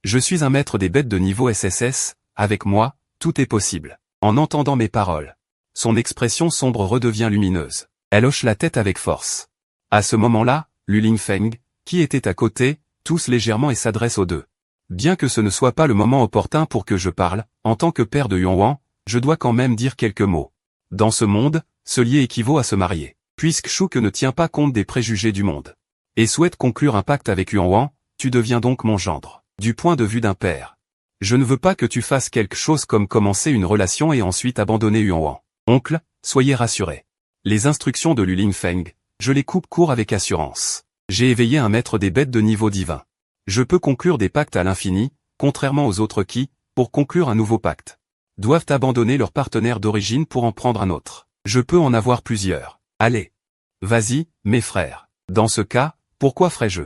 Je suis un maître des bêtes de niveau SSS, avec moi, tout est possible. En entendant mes paroles, son expression sombre redevient lumineuse. Elle hoche la tête avec force. À ce moment-là, Lu Lingfeng, qui était à côté, tousse légèrement et s'adresse aux deux. Bien que ce ne soit pas le moment opportun pour que je parle, en tant que père de Yuanwang, je dois quand même dire quelques mots. Dans ce monde, se lier équivaut à se marier. Puisque Shuke ne tient pas compte des préjugés du monde, et souhaite conclure un pacte avec Yuanwang, tu deviens donc mon gendre. Du point de vue d'un père. Je ne veux pas que tu fasses quelque chose comme commencer une relation et ensuite abandonner Yuanwang. Oncle, soyez rassuré. Les instructions de Lu Lingfeng, je les coupe court avec assurance. J'ai éveillé un maître des bêtes de niveau divin. Je peux conclure des pactes à l'infini, contrairement aux autres qui, pour conclure un nouveau pacte, doivent abandonner leur partenaire d'origine pour en prendre un autre. Je peux en avoir plusieurs. Allez. Vas-y, mes frères. Dans ce cas, pourquoi ferais-je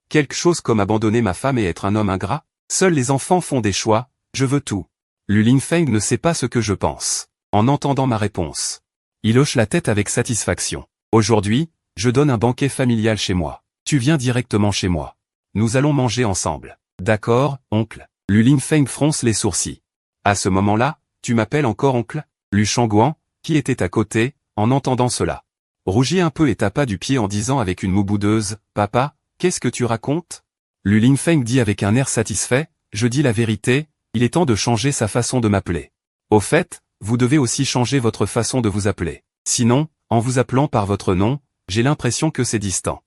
Quelque chose comme abandonner ma femme et être un homme ingrat? Seuls les enfants font des choix, je veux tout. Lu Lingfeng ne sait pas ce que je pense. En entendant ma réponse, il hoche la tête avec satisfaction. Aujourd'hui, je donne un banquet familial chez moi. Tu viens directement chez moi. Nous allons manger ensemble. D'accord, oncle. Lu Lingfeng fronce les sourcils. À ce moment-là, tu m'appelles encore oncle? Lu Shangguan, qui était à côté, en entendant cela, rougit un peu et tapa du pied en disant avec une moue boudeuse, « Papa, qu'est-ce que tu racontes ?» Lu Lingfeng dit avec un air satisfait, « Je dis la vérité, il est temps de changer sa façon de m'appeler. Au fait, vous devez aussi changer votre façon de vous appeler. Sinon, en vous appelant par votre nom, j'ai l'impression que c'est distant. »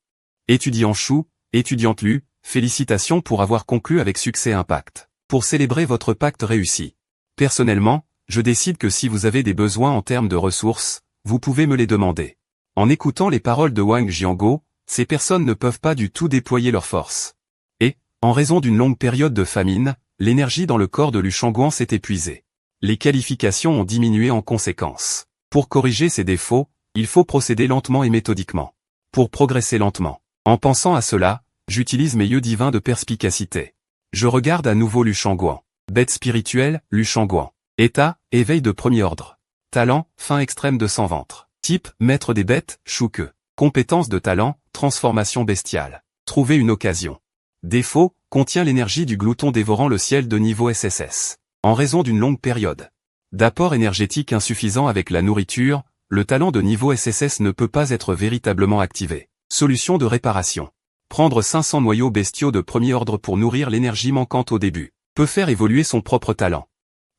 Étudiant Chou, étudiante Lu, félicitations pour avoir conclu avec succès un pacte. Pour célébrer votre pacte réussi. Personnellement, je décide que si vous avez des besoins en termes de ressources, vous pouvez me les demander. En écoutant les paroles de Wang Jianguo, ces personnes ne peuvent pas du tout déployer leur force. Et, en raison d'une longue période de famine, l'énergie dans le corps de Lu Shangguan s'est épuisée. Les qualifications ont diminué en conséquence. Pour corriger ces défauts, il faut procéder lentement et méthodiquement. Pour progresser lentement. En pensant à cela, j'utilise mes yeux divins de perspicacité. Je regarde à nouveau Lu Shangguan. Bête spirituelle, Lu Shangguan. État, éveil de premier ordre. Talent, fin extrême de sans ventre. Type, maître des bêtes, Shuke. Compétence de talent, transformation bestiale. Trouver une occasion. Défaut, contient l'énergie du glouton dévorant le ciel de niveau SSS. En raison d'une longue période d'apport énergétique insuffisant avec la nourriture, le talent de niveau SSS ne peut pas être véritablement activé. Solution de réparation. Prendre 500 noyaux bestiaux de premier ordre pour nourrir l'énergie manquante au début, peut faire évoluer son propre talent.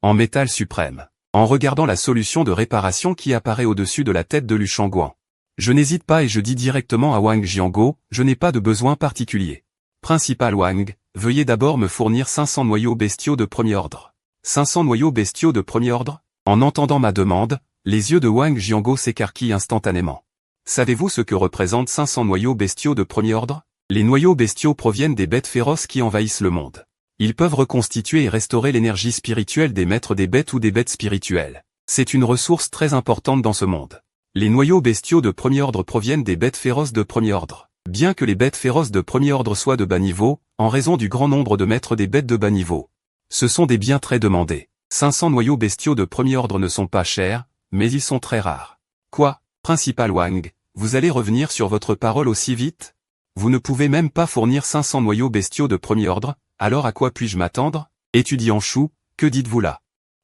En métal suprême. En regardant la solution de réparation qui apparaît au-dessus de la tête de Lu Shangguan. Je n'hésite pas et je dis directement à Wang Jianguo, je n'ai pas de besoin particulier. Principal Wang, veuillez d'abord me fournir 500 noyaux bestiaux de premier ordre. 500 noyaux bestiaux de premier ordre? En entendant ma demande, les yeux de Wang Jianguo s'écarquillent instantanément. Savez-vous ce que représentent 500 noyaux bestiaux de premier ordre? Les noyaux bestiaux proviennent des bêtes féroces qui envahissent le monde. Ils peuvent reconstituer et restaurer l'énergie spirituelle des maîtres des bêtes ou des bêtes spirituelles. C'est une ressource très importante dans ce monde. Les noyaux bestiaux de premier ordre proviennent des bêtes féroces de premier ordre. Bien que les bêtes féroces de premier ordre soient de bas niveau, en raison du grand nombre de maîtres des bêtes de bas niveau, ce sont des biens très demandés. 500 noyaux bestiaux de premier ordre ne sont pas chers, mais ils sont très rares. Quoi, Principal Wang, vous allez revenir sur votre parole aussi vite? Vous ne pouvez même pas fournir 500 noyaux bestiaux de premier ordre? Alors à quoi puis-je m'attendre? Étudiant Chou, que dites-vous là?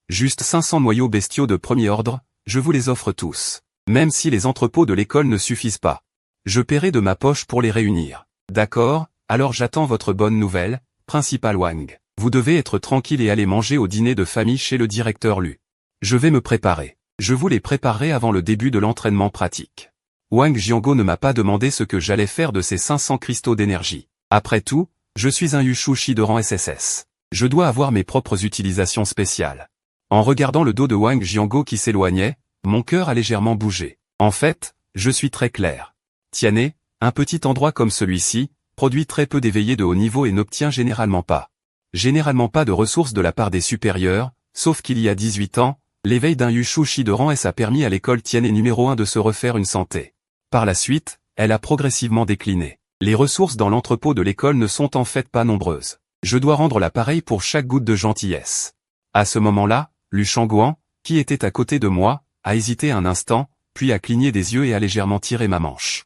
Juste 500 noyaux bestiaux de premier ordre, je vous les offre tous. Même si les entrepôts de l'école ne suffisent pas. Je paierai de ma poche pour les réunir. D'accord, alors j'attends votre bonne nouvelle, Principal Wang. Vous devez être tranquille et aller manger au dîner de famille chez le directeur Lu. Je vais me préparer. Je vous les préparerai avant le début de l'entraînement pratique. Wang Jianguo ne m'a pas demandé ce que j'allais faire de ces 500 cristaux d'énergie. Après tout, je suis un Yushushi de rang SSS. Je dois avoir mes propres utilisations spéciales. En regardant le dos de Wang Jianguo qui s'éloignait, mon cœur a légèrement bougé. En fait, je suis très clair. Tianhe, un petit endroit comme celui-ci, produit très peu d'éveillés de haut niveau et n'obtient généralement pas de ressources de la part des supérieurs, sauf qu'il y a 18 ans, l'éveil d'un Yushushi de rang S a permis à l'école Tianhe numéro 1 de se refaire une santé. Par la suite, elle a progressivement décliné. Les ressources dans l'entrepôt de l'école ne sont en fait pas nombreuses. Je dois rendre l'appareil pour chaque goutte de gentillesse. À ce moment-là, Lu Shangguan, qui était à côté de moi, a hésité un instant, puis a cligné des yeux et a légèrement tiré ma manche.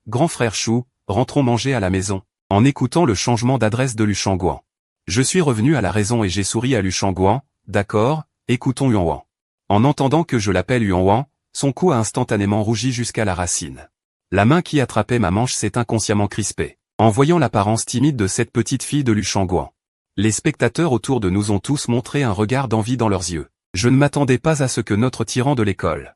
Grand frère Chou, rentrons manger à la maison. En écoutant le changement d'adresse de Lu Shangguan. Je suis revenu à la raison et j'ai souri à Lu Shangguan, d'accord, écoutons Yuanwang. En entendant que je l'appelle Yuanwang, son cou a instantanément rougi jusqu'à la racine. La main qui attrapait ma manche s'est inconsciemment crispée, en voyant l'apparence timide de cette petite fille de Lu Shangguan. Les spectateurs autour de nous ont tous montré un regard d'envie dans leurs yeux. Je ne m'attendais pas à ce que notre tyran de l'école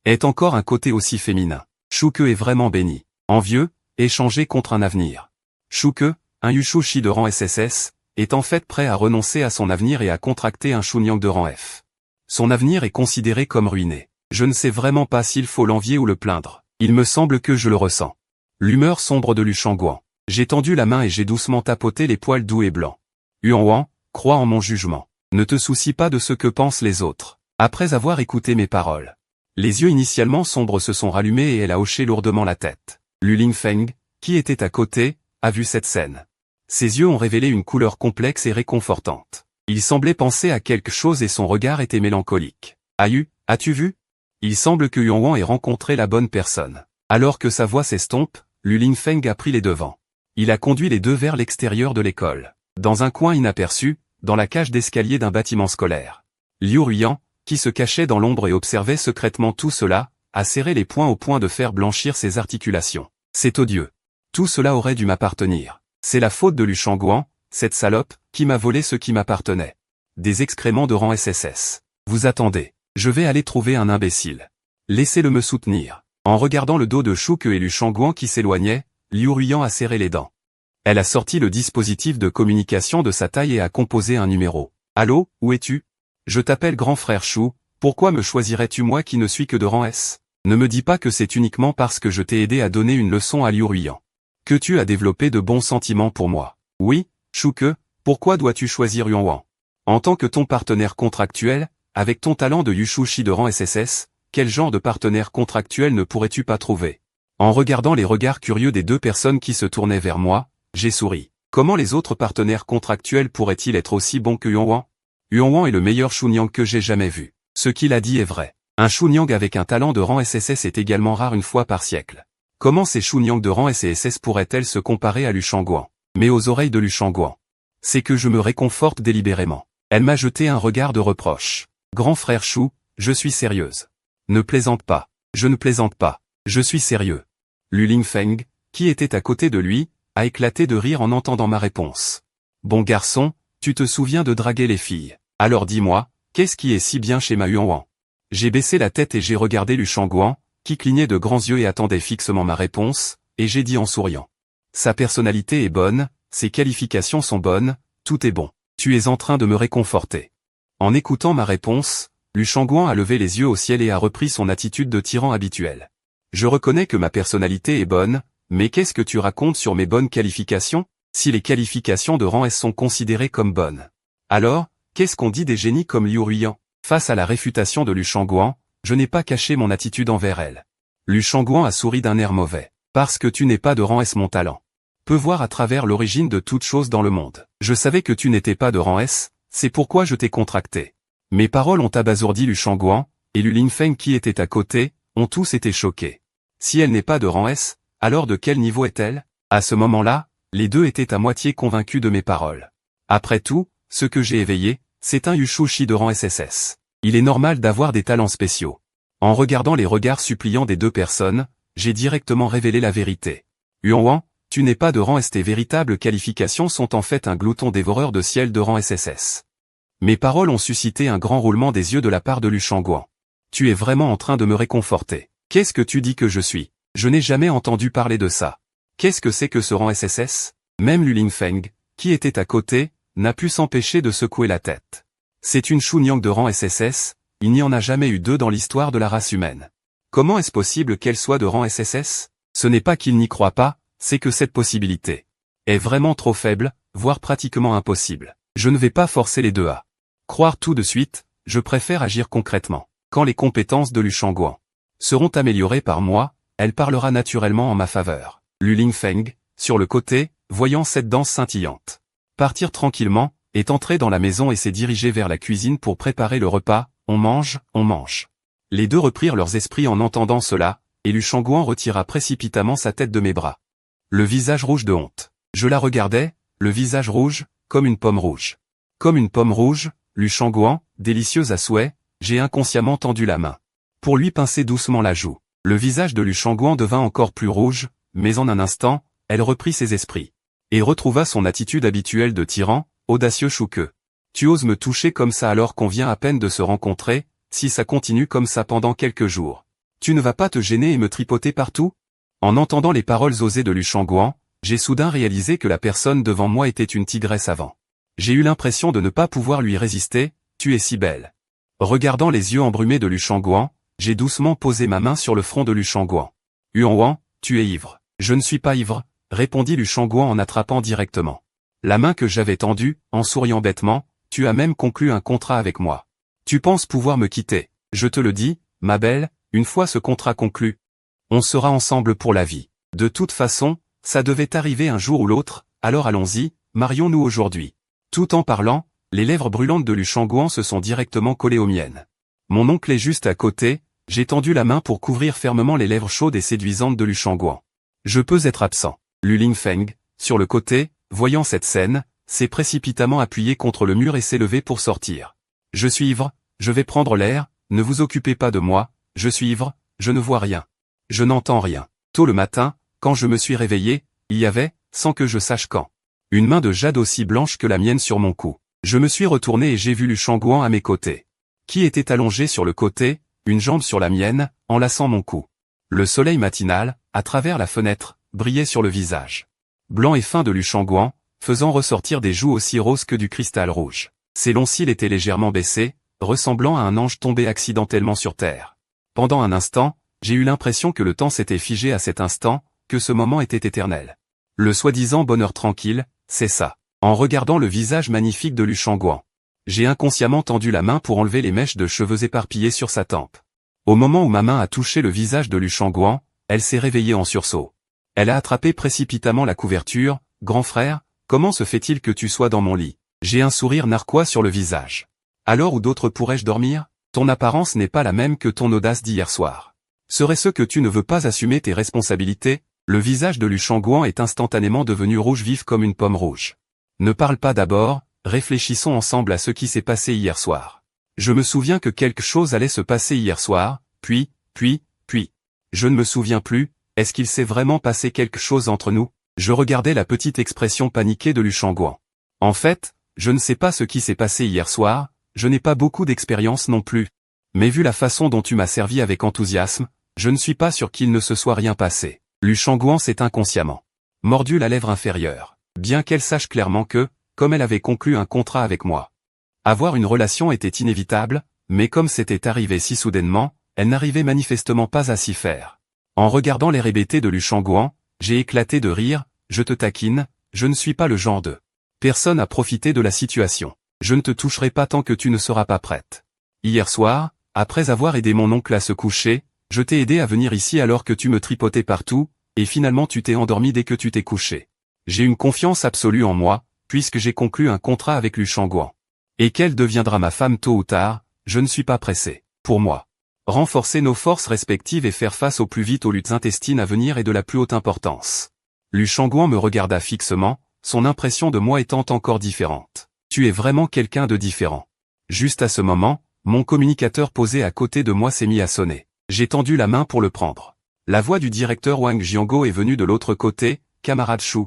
ait encore un côté aussi féminin. Shuke est vraiment béni. Envieux, échangé contre un avenir. Shuke, un Yushushi de rang SSS, est en fait prêt à renoncer à son avenir et à contracter un Chunyang de rang F. Son avenir est considéré comme ruiné. Je ne sais vraiment pas s'il faut l'envier ou le plaindre. Il me semble que je le ressens. L'humeur sombre de Lu Shangguan. J'ai tendu la main et j'ai doucement tapoté les poils doux et blancs. Yuanwang, crois en mon jugement. Ne te soucie pas de ce que pensent les autres. Après avoir écouté mes paroles. Les yeux initialement sombres se sont rallumés et elle a hoché lourdement la tête. Lu Lingfeng, qui était à côté, a vu cette scène. Ses yeux ont révélé une couleur complexe et réconfortante. Il semblait penser à quelque chose et son regard était mélancolique. Aïe, as-tu vu? Il semble que Yuan ait rencontré la bonne personne. Alors que sa voix s'estompe, Lu Lingfeng a pris les devants. Il a conduit les deux vers l'extérieur de l'école. Dans un coin inaperçu, dans la cage d'escalier d'un bâtiment scolaire. Liu Ruiyan, qui se cachait dans l'ombre et observait secrètement tout cela, a serré les poings au point de faire blanchir ses articulations. C'est odieux. Tout cela aurait dû m'appartenir. C'est la faute de Lu Shangguan, cette salope, qui m'a volé ce qui m'appartenait. Des excréments de rang SSS. Vous attendez. Je vais aller trouver un imbécile. Laissez-le me soutenir. En regardant le dos de Shuke et Lu Shangguan qui s'éloignaient, Liu Ruiyan a serré les dents. Elle a sorti le dispositif de communication de sa taille et a composé un numéro. Allô, où es-tu? Je t'appelle grand frère Shu, pourquoi me choisirais-tu moi qui ne suis que de rang S? Ne me dis pas que c'est uniquement parce que je t'ai aidé à donner une leçon à Liu Ruiyan. Que tu as développé de bons sentiments pour moi. Oui, Shuke, pourquoi dois-tu choisir Yuan? En tant que ton partenaire contractuel, avec ton talent de Yushushi de rang SSS, quel genre de partenaire contractuel ne pourrais-tu pas trouver? En regardant les regards curieux des deux personnes qui se tournaient vers moi, j'ai souri. Comment les autres partenaires contractuels pourraient-ils être aussi bons que Yuan? Yuan est le meilleur Chunyang que j'ai jamais vu. Ce qu'il a dit est vrai. Un Chunyang avec un talent de rang SSS est également rare une fois par siècle. Comment ces Chunyang de rang SSS pourraient-elles se comparer à Lu Shangguan? Mais aux oreilles de Lu Shangguan. C'est que je me réconforte délibérément. Elle m'a jeté un regard de reproche. Grand frère Shu, je suis sérieuse. Ne plaisante pas. Je ne plaisante pas. Je suis sérieux. Lu Lingfeng, qui était à côté de lui, a éclaté de rire en entendant ma réponse. Bon garçon, tu te souviens de draguer les filles. Alors dis-moi, qu'est-ce qui est si bien chez ma Yuan? J'ai baissé la tête et j'ai regardé Lu Shangguan, qui clignait de grands yeux et attendait fixement ma réponse, et j'ai dit en souriant. Sa personnalité est bonne, ses qualifications sont bonnes, tout est bon. Tu es en train de me réconforter. En écoutant ma réponse, Lu Shangguan a levé les yeux au ciel et a repris son attitude de tyran habituelle. Je reconnais que ma personnalité est bonne, mais qu'est-ce que tu racontes sur mes bonnes qualifications? Si les qualifications de rang S sont considérées comme bonnes. Alors, qu'est-ce qu'on dit des génies comme Liu Ruiyan? Face à la réfutation de Lu Shangguan, je n'ai pas caché mon attitude envers elle. Lu Shangguan a souri d'un air mauvais. Parce que tu n'es pas de rang S mon talent. Peux voir à travers l'origine de toute chose dans le monde. Je savais que tu n'étais pas de rang S, c'est pourquoi je t'ai contracté. Mes paroles ont abasourdi Lu Shangguan, et Lu Lingfeng qui était à côté, ont tous été choqués. Si elle n'est pas de rang S, alors de quel niveau est-elle? À ce moment-là, les deux étaient à moitié convaincus de mes paroles. Après tout, ce que j'ai éveillé, c'est un Yushushi de rang SSS. Il est normal d'avoir des talents spéciaux. En regardant les regards suppliants des deux personnes, j'ai directement révélé la vérité. Yuan, tu n'es pas de rang S. Tes véritables qualifications sont en fait un glouton dévoreur de ciel de rang SSS. Mes paroles ont suscité un grand roulement des yeux de la part de Lu Shangguan. Tu es vraiment en train de me réconforter. Qu'est-ce que tu dis que je suis? Je n'ai jamais entendu parler de ça. Qu'est-ce que c'est que ce rang SSS? Même Lu Lingfeng, qui était à côté, n'a pu s'empêcher de secouer la tête. C'est une Chunyang de rang SSS, il n'y en a jamais eu deux dans l'histoire de la race humaine. Comment est-ce possible qu'elle soit de rang SSS? Ce n'est pas qu'il n'y croit pas, c'est que cette possibilité est vraiment trop faible, voire pratiquement impossible. Je ne vais pas forcer les deux à croire tout de suite, je préfère agir concrètement. Quand les compétences de Lu Shangguan seront améliorées par moi, elle parlera naturellement en ma faveur. Lu Lingfeng, sur le côté, voyant cette danse scintillante partir tranquillement, est entré dans la maison et s'est dirigé vers la cuisine pour préparer le repas. On mange, on mange. Les deux reprirent leurs esprits en entendant cela, et Lu Shangguan retira précipitamment sa tête de mes bras. Le visage rouge de honte. Je la regardais, le visage rouge, comme une pomme rouge. Comme une pomme rouge, Lu Shangguan, délicieuse à souhait, j'ai inconsciemment tendu la main. Pour lui pincer doucement la joue. Le visage de Lu Shangguan devint encore plus rouge, mais en un instant, elle reprit ses esprits. Et retrouva son attitude habituelle de tyran, audacieux Shuke. Tu oses me toucher comme ça alors qu'on vient à peine de se rencontrer, si ça continue comme ça pendant quelques jours. Tu ne vas pas te gêner et me tripoter partout? En entendant les paroles osées de Lu Shangguan, j'ai soudain réalisé que la personne devant moi était une tigresse avant. J'ai eu l'impression de ne pas pouvoir lui résister, tu es si belle. Regardant les yeux embrumés de Lu Shangguan, j'ai doucement posé ma main sur le front de Lu Shangguan. Yuan, tu es ivre. Je ne suis pas ivre, répondit Lu Shangguan en attrapant directement la main que j'avais tendue, en souriant bêtement. Tu as même conclu un contrat avec moi. Tu penses pouvoir me quitter. Je te le dis, ma belle, une fois ce contrat conclu, on sera ensemble pour la vie. De toute façon, ça devait arriver un jour ou l'autre, alors allons-y, marions-nous aujourd'hui. Tout en parlant, les lèvres brûlantes de Lu Changguan se sont directement collées aux miennes. Mon oncle est juste à côté, j'ai tendu la main pour couvrir fermement les lèvres chaudes et séduisantes de Lu Changguan. Je peux être absent. Lu Lingfeng, sur le côté, voyant cette scène, s'est précipitamment appuyé contre le mur et s'est levé pour sortir. Je suis ivre, je vais prendre l'air, ne vous occupez pas de moi, je suis ivre, je ne vois rien. Je n'entends rien. Tôt le matin, quand je me suis réveillé, il y avait, sans que je sache quand, une main de jade aussi blanche que la mienne sur mon cou. Je me suis retourné et j'ai vu Lu Changguan à mes côtés. Qui était allongé sur le côté, une jambe sur la mienne, enlaçant mon cou. Le soleil matinal, à travers la fenêtre, brillait sur le visage blanc et fin de Lu Changguan, faisant ressortir des joues aussi roses que du cristal rouge. Ses longs cils étaient légèrement baissés, ressemblant à un ange tombé accidentellement sur terre. Pendant un instant, j'ai eu l'impression que le temps s'était figé à cet instant, que ce moment était éternel. Le soi-disant bonheur tranquille, c'est ça. En regardant le visage magnifique de Lu Changguan, j'ai inconsciemment tendu la main pour enlever les mèches de cheveux éparpillées sur sa tempe. Au moment où ma main a touché le visage de Lu Changguan, elle s'est réveillée en sursaut. Elle a attrapé précipitamment la couverture. « Grand frère, comment se fait-il que tu sois dans mon lit ?» J'ai un sourire narquois sur le visage. « Alors où d'autres pourrais-je dormir ? Ton apparence n'est pas la même que ton audace d'hier soir. Serait-ce que tu ne veux pas assumer tes responsabilités ?» Le visage de Lu Changguan est instantanément devenu rouge vif comme une pomme rouge. « Ne parle pas d'abord, réfléchissons ensemble à ce qui s'est passé hier soir. Je me souviens que quelque chose allait se passer hier soir, puis. Je ne me souviens plus, est-ce qu'il s'est vraiment passé quelque chose entre nous ?» Je regardais la petite expression paniquée de Lu Changguan. « En fait, je ne sais pas ce qui s'est passé hier soir, je n'ai pas beaucoup d'expérience non plus. Mais vu la façon dont tu m'as servi avec enthousiasme, je ne suis pas sûr qu'il ne se soit rien passé. » Lu Changguan s'est inconsciemment mordu la lèvre inférieure, bien qu'elle sache clairement que, comme elle avait conclu un contrat avec moi, avoir une relation était inévitable, mais comme c'était arrivé si soudainement, elle n'arrivait manifestement pas à s'y faire. En regardant l'air hébété de Lu Changguan, j'ai éclaté de rire. « Je te taquine, je ne suis pas le genre de personne à profiter de la situation. Je ne te toucherai pas tant que tu ne seras pas prête. Hier soir, après avoir aidé mon oncle à se coucher, je t'ai aidé à venir ici alors que tu me tripotais partout, et finalement tu t'es endormi dès que tu t'es couché. J'ai une confiance absolue en moi, puisque j'ai conclu un contrat avec Lu Changguan. Et qu'elle deviendra ma femme tôt ou tard, je ne suis pas pressé. Pour moi, renforcer nos forces respectives et faire face au plus vite aux luttes intestines à venir est de la plus haute importance. » Lu Changguan me regarda fixement, son impression de moi étant encore différente. « Tu es vraiment quelqu'un de différent. » Juste à ce moment, mon communicateur posé à côté de moi s'est mis à sonner. J'ai tendu la main pour le prendre. La voix du directeur Wang Jianguo est venue de l'autre côté. « Camarade Shu,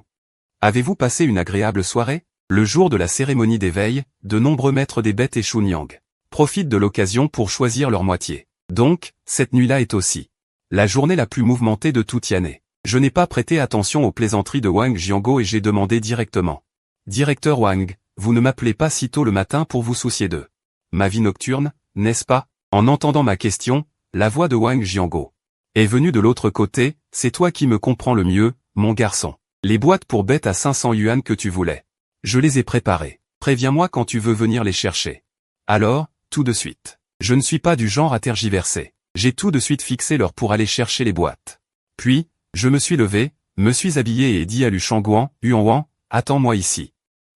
avez-vous passé une agréable soirée ? Le jour de la cérémonie d'éveil, de nombreux maîtres des bêtes et Chunyang profitent de l'occasion pour choisir leur moitié. Donc, cette nuit-là est aussi la journée la plus mouvementée de toute l'année. Je n'ai pas prêté attention aux plaisanteries de Wang Jianguo et j'ai demandé directement. « Directeur Wang, vous ne m'appelez pas si tôt le matin pour vous soucier de ma vie nocturne, n'est-ce pas ?» En entendant ma question, la voix de Wang Jianguo est venue de l'autre côté. « C'est toi qui me comprends le mieux, mon garçon. Les boîtes pour bêtes à 500 yuan que tu voulais. Je les ai préparées. Préviens-moi quand tu veux venir les chercher. Alors, tout de suite. Je ne suis pas du genre à tergiverser. J'ai tout de suite fixé l'heure pour aller chercher les boîtes. Puis, je me suis levé, me suis habillé et dit à Lu Changguan, « Yuan, attends-moi ici.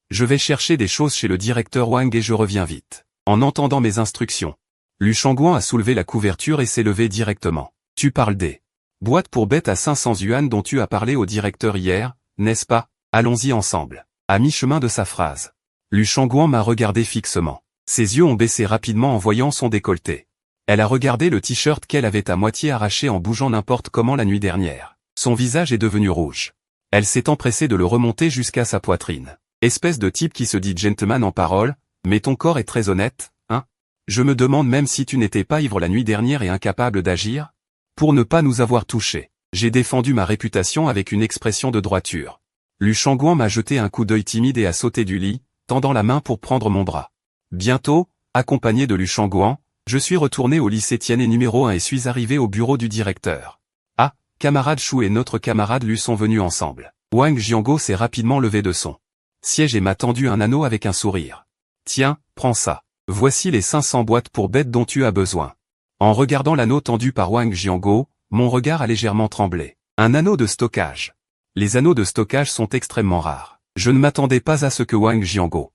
Je vais chercher des choses chez le directeur Wang et je reviens vite. » En entendant mes instructions, Lu Changguan a soulevé la couverture et s'est levé directement. « Tu parles des boîtes pour bêtes à 500 yuan dont tu as parlé au directeur hier, n'est-ce pas ? Allons-y ensemble. » À mi-chemin de sa phrase, Lu Changguan m'a regardé fixement. Ses yeux ont baissé rapidement en voyant son décolleté. Elle a regardé le t-shirt qu'elle avait à moitié arraché en bougeant n'importe comment la nuit dernière. Son visage est devenu rouge. Elle s'est empressée de le remonter jusqu'à sa poitrine. « Espèce de type qui se dit gentleman en parole, mais ton corps est très honnête, hein ? Je me demande même si tu n'étais pas ivre la nuit dernière et incapable d'agir ? Pour ne pas nous avoir touchés. » J'ai défendu ma réputation avec une expression de droiture. Lu Changguan m'a jeté un coup d'œil timide et a sauté du lit, tendant la main pour prendre mon bras. Bientôt, accompagné de Lu Changguan, je suis retourné au lycée Tianhe numéro 1 et suis arrivé au bureau du directeur. Ah, camarade Shu et notre camarade Lu sont venus ensemble. Wang Jianguo s'est rapidement levé de son siège et m'a tendu un anneau avec un sourire. Tiens, prends ça. Voici les 500 boîtes pour bêtes dont tu as besoin. En regardant l'anneau tendu par Wang Jianguo, mon regard a légèrement tremblé. Un anneau de stockage. Les anneaux de stockage sont extrêmement rares. Je ne m'attendais pas à ce que Wang Jianguo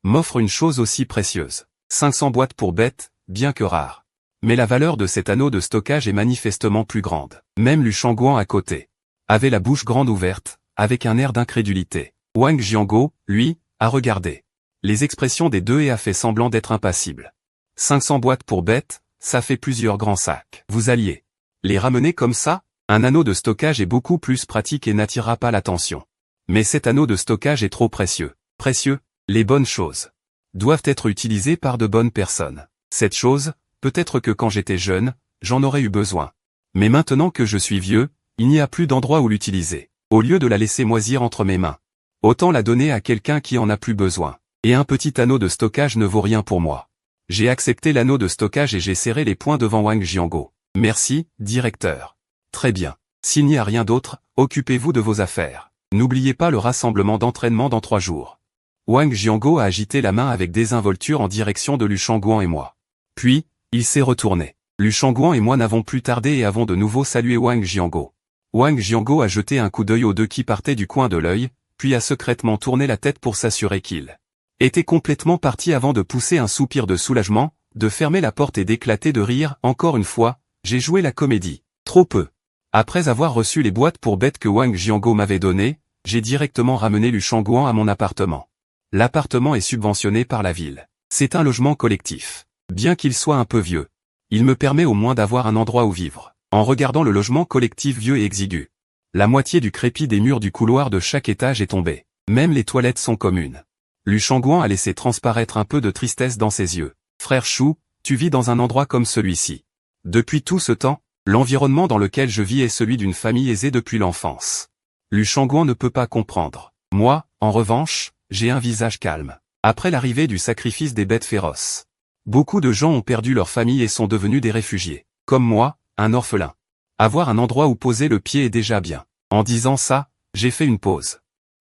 m'offre une chose aussi précieuse. 500 boîtes pour bête, bien que rare. Mais la valeur de cet anneau de stockage est manifestement plus grande. Même Lu Shangguan à côté avait la bouche grande ouverte, avec un air d'incrédulité. Wang Jianguo, lui, a regardé les expressions des deux et a fait semblant d'être impassible. 500 boîtes pour bête, ça fait plusieurs grands sacs. Vous alliez les ramener comme ça? Un anneau de stockage est beaucoup plus pratique et n'attirera pas l'attention. Mais cet anneau de stockage est trop précieux. Précieux, les bonnes choses doivent être utilisées par de bonnes personnes. Cette chose, peut-être que quand j'étais jeune, j'en aurais eu besoin. Mais maintenant que je suis vieux, il n'y a plus d'endroit où l'utiliser. Au lieu de la laisser moisir entre mes mains, autant la donner à quelqu'un qui en a plus besoin. Et un petit anneau de stockage ne vaut rien pour moi. J'ai accepté l'anneau de stockage et j'ai serré les poings devant Wang Jianguo. Merci, directeur. Très bien. S'il n'y a rien d'autre, occupez-vous de vos affaires. N'oubliez pas le rassemblement d'entraînement dans 3 jours. Wang Jianguo a agité la main avec désinvolture en direction de Lu Shangguan et moi. Puis, il s'est retourné. Lu Shangguan et moi n'avons plus tardé et avons de nouveau salué Wang Jianguo. Wang Jianguo a jeté un coup d'œil aux deux qui partaient du coin de l'œil, puis a secrètement tourné la tête pour s'assurer qu'il était complètement parti avant de pousser un soupir de soulagement, de fermer la porte et d'éclater de rire. Encore une fois, j'ai joué la comédie. Trop peu. Après avoir reçu les boîtes pour bêtes que Wang Jianguo m'avait données, j'ai directement ramené Lu Shangguan à mon appartement. L'appartement est subventionné par la ville. C'est un logement collectif. Bien qu'il soit un peu vieux, il me permet au moins d'avoir un endroit où vivre. En regardant le logement collectif vieux et exigu, la moitié du crépi des murs du couloir de chaque étage est tombée. Même les toilettes sont communes. Lu Shangguan a laissé transparaître un peu de tristesse dans ses yeux. Frère Chou, tu vis dans un endroit comme celui-ci. Depuis tout ce temps, l'environnement dans lequel je vis est celui d'une famille aisée depuis l'enfance. Lu Shangguan ne peut pas comprendre. Moi, en revanche, j'ai un visage calme. Après l'arrivée du sacrifice des bêtes féroces, beaucoup de gens ont perdu leur famille et sont devenus des réfugiés. Comme moi, un orphelin. Avoir un endroit où poser le pied est déjà bien. En disant ça, j'ai fait une pause.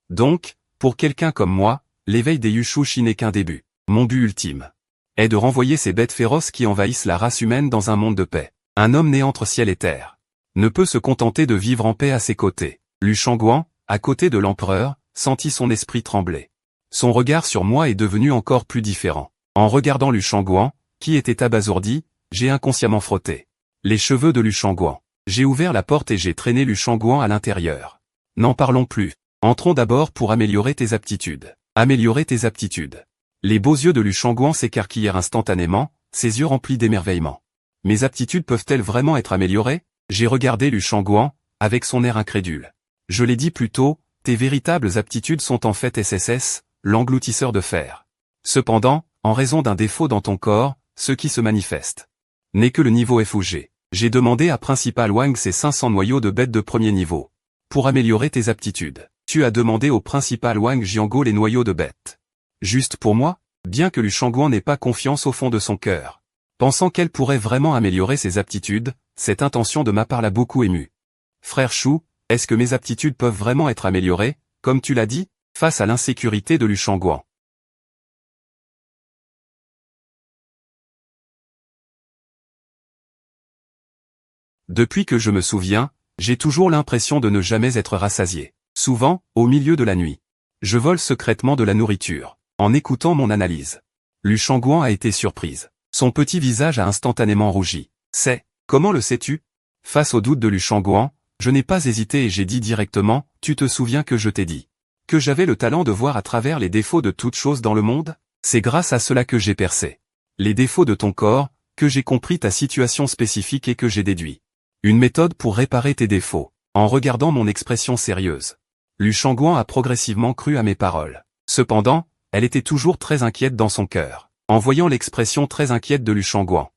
Donc, pour quelqu'un comme moi, l'éveil des Yushushi n'est qu'un début. Mon but ultime est de renvoyer ces bêtes féroces qui envahissent la race humaine dans un monde de paix. Un homme né entre ciel et terre ne peut se contenter de vivre en paix à ses côtés. Lu Shangguan, à côté de l'empereur, sentit son esprit trembler. Son regard sur moi est devenu encore plus différent. En regardant Lu Shangguan, qui était abasourdi, j'ai inconsciemment frotté les cheveux de Lu Shangguan. J'ai ouvert la porte et j'ai traîné Lu Shangguan à l'intérieur. N'en parlons plus. Entrons d'abord pour améliorer tes aptitudes. Améliorer tes aptitudes. Les beaux yeux de Lu Shangguan s'écarquillèrent instantanément, ses yeux remplis d'émerveillement. Mes aptitudes peuvent-elles vraiment être améliorées? J'ai regardé Lu Shangguan, avec son air incrédule. Je l'ai dit plus tôt, tes véritables aptitudes sont en fait SSS, l'engloutisseur de fer. Cependant, en raison d'un défaut dans ton corps, ce qui se manifeste n'est que le niveau F ou G. J'ai demandé à Principal Wang ces 500 noyaux de bêtes de premier niveau. Pour améliorer tes aptitudes, tu as demandé au Principal Wang Jianguo les noyaux de bêtes. Juste pour moi, bien que Lu Shangguan n'ait pas confiance au fond de son cœur. Pensant qu'elle pourrait vraiment améliorer ses aptitudes, cette intention de ma part l'a beaucoup ému. Frère Chou, est-ce que mes aptitudes peuvent vraiment être améliorées, comme tu l'as dit, face à l'insécurité de Lu Shangguan? Depuis que je me souviens, j'ai toujours l'impression de ne jamais être rassasié. Souvent, au milieu de la nuit, je vole secrètement de la nourriture. En écoutant mon analyse, Lu Shangguan a été surprise. Son petit visage a instantanément rougi. Comment le sais-tu? Face au doute de Lu Shangguan, je n'ai pas hésité et j'ai dit directement, tu te souviens que je t'ai dit que j'avais le talent de voir à travers les défauts de toute chose dans le monde? C'est grâce à cela que j'ai percé les défauts de ton corps, que j'ai compris ta situation spécifique et que j'ai déduit une méthode pour réparer tes défauts. En regardant mon expression sérieuse, Lu Shangguan a progressivement cru à mes paroles. Cependant, elle était toujours très inquiète dans son cœur. En voyant l'expression très inquiète de Lu Shangguan,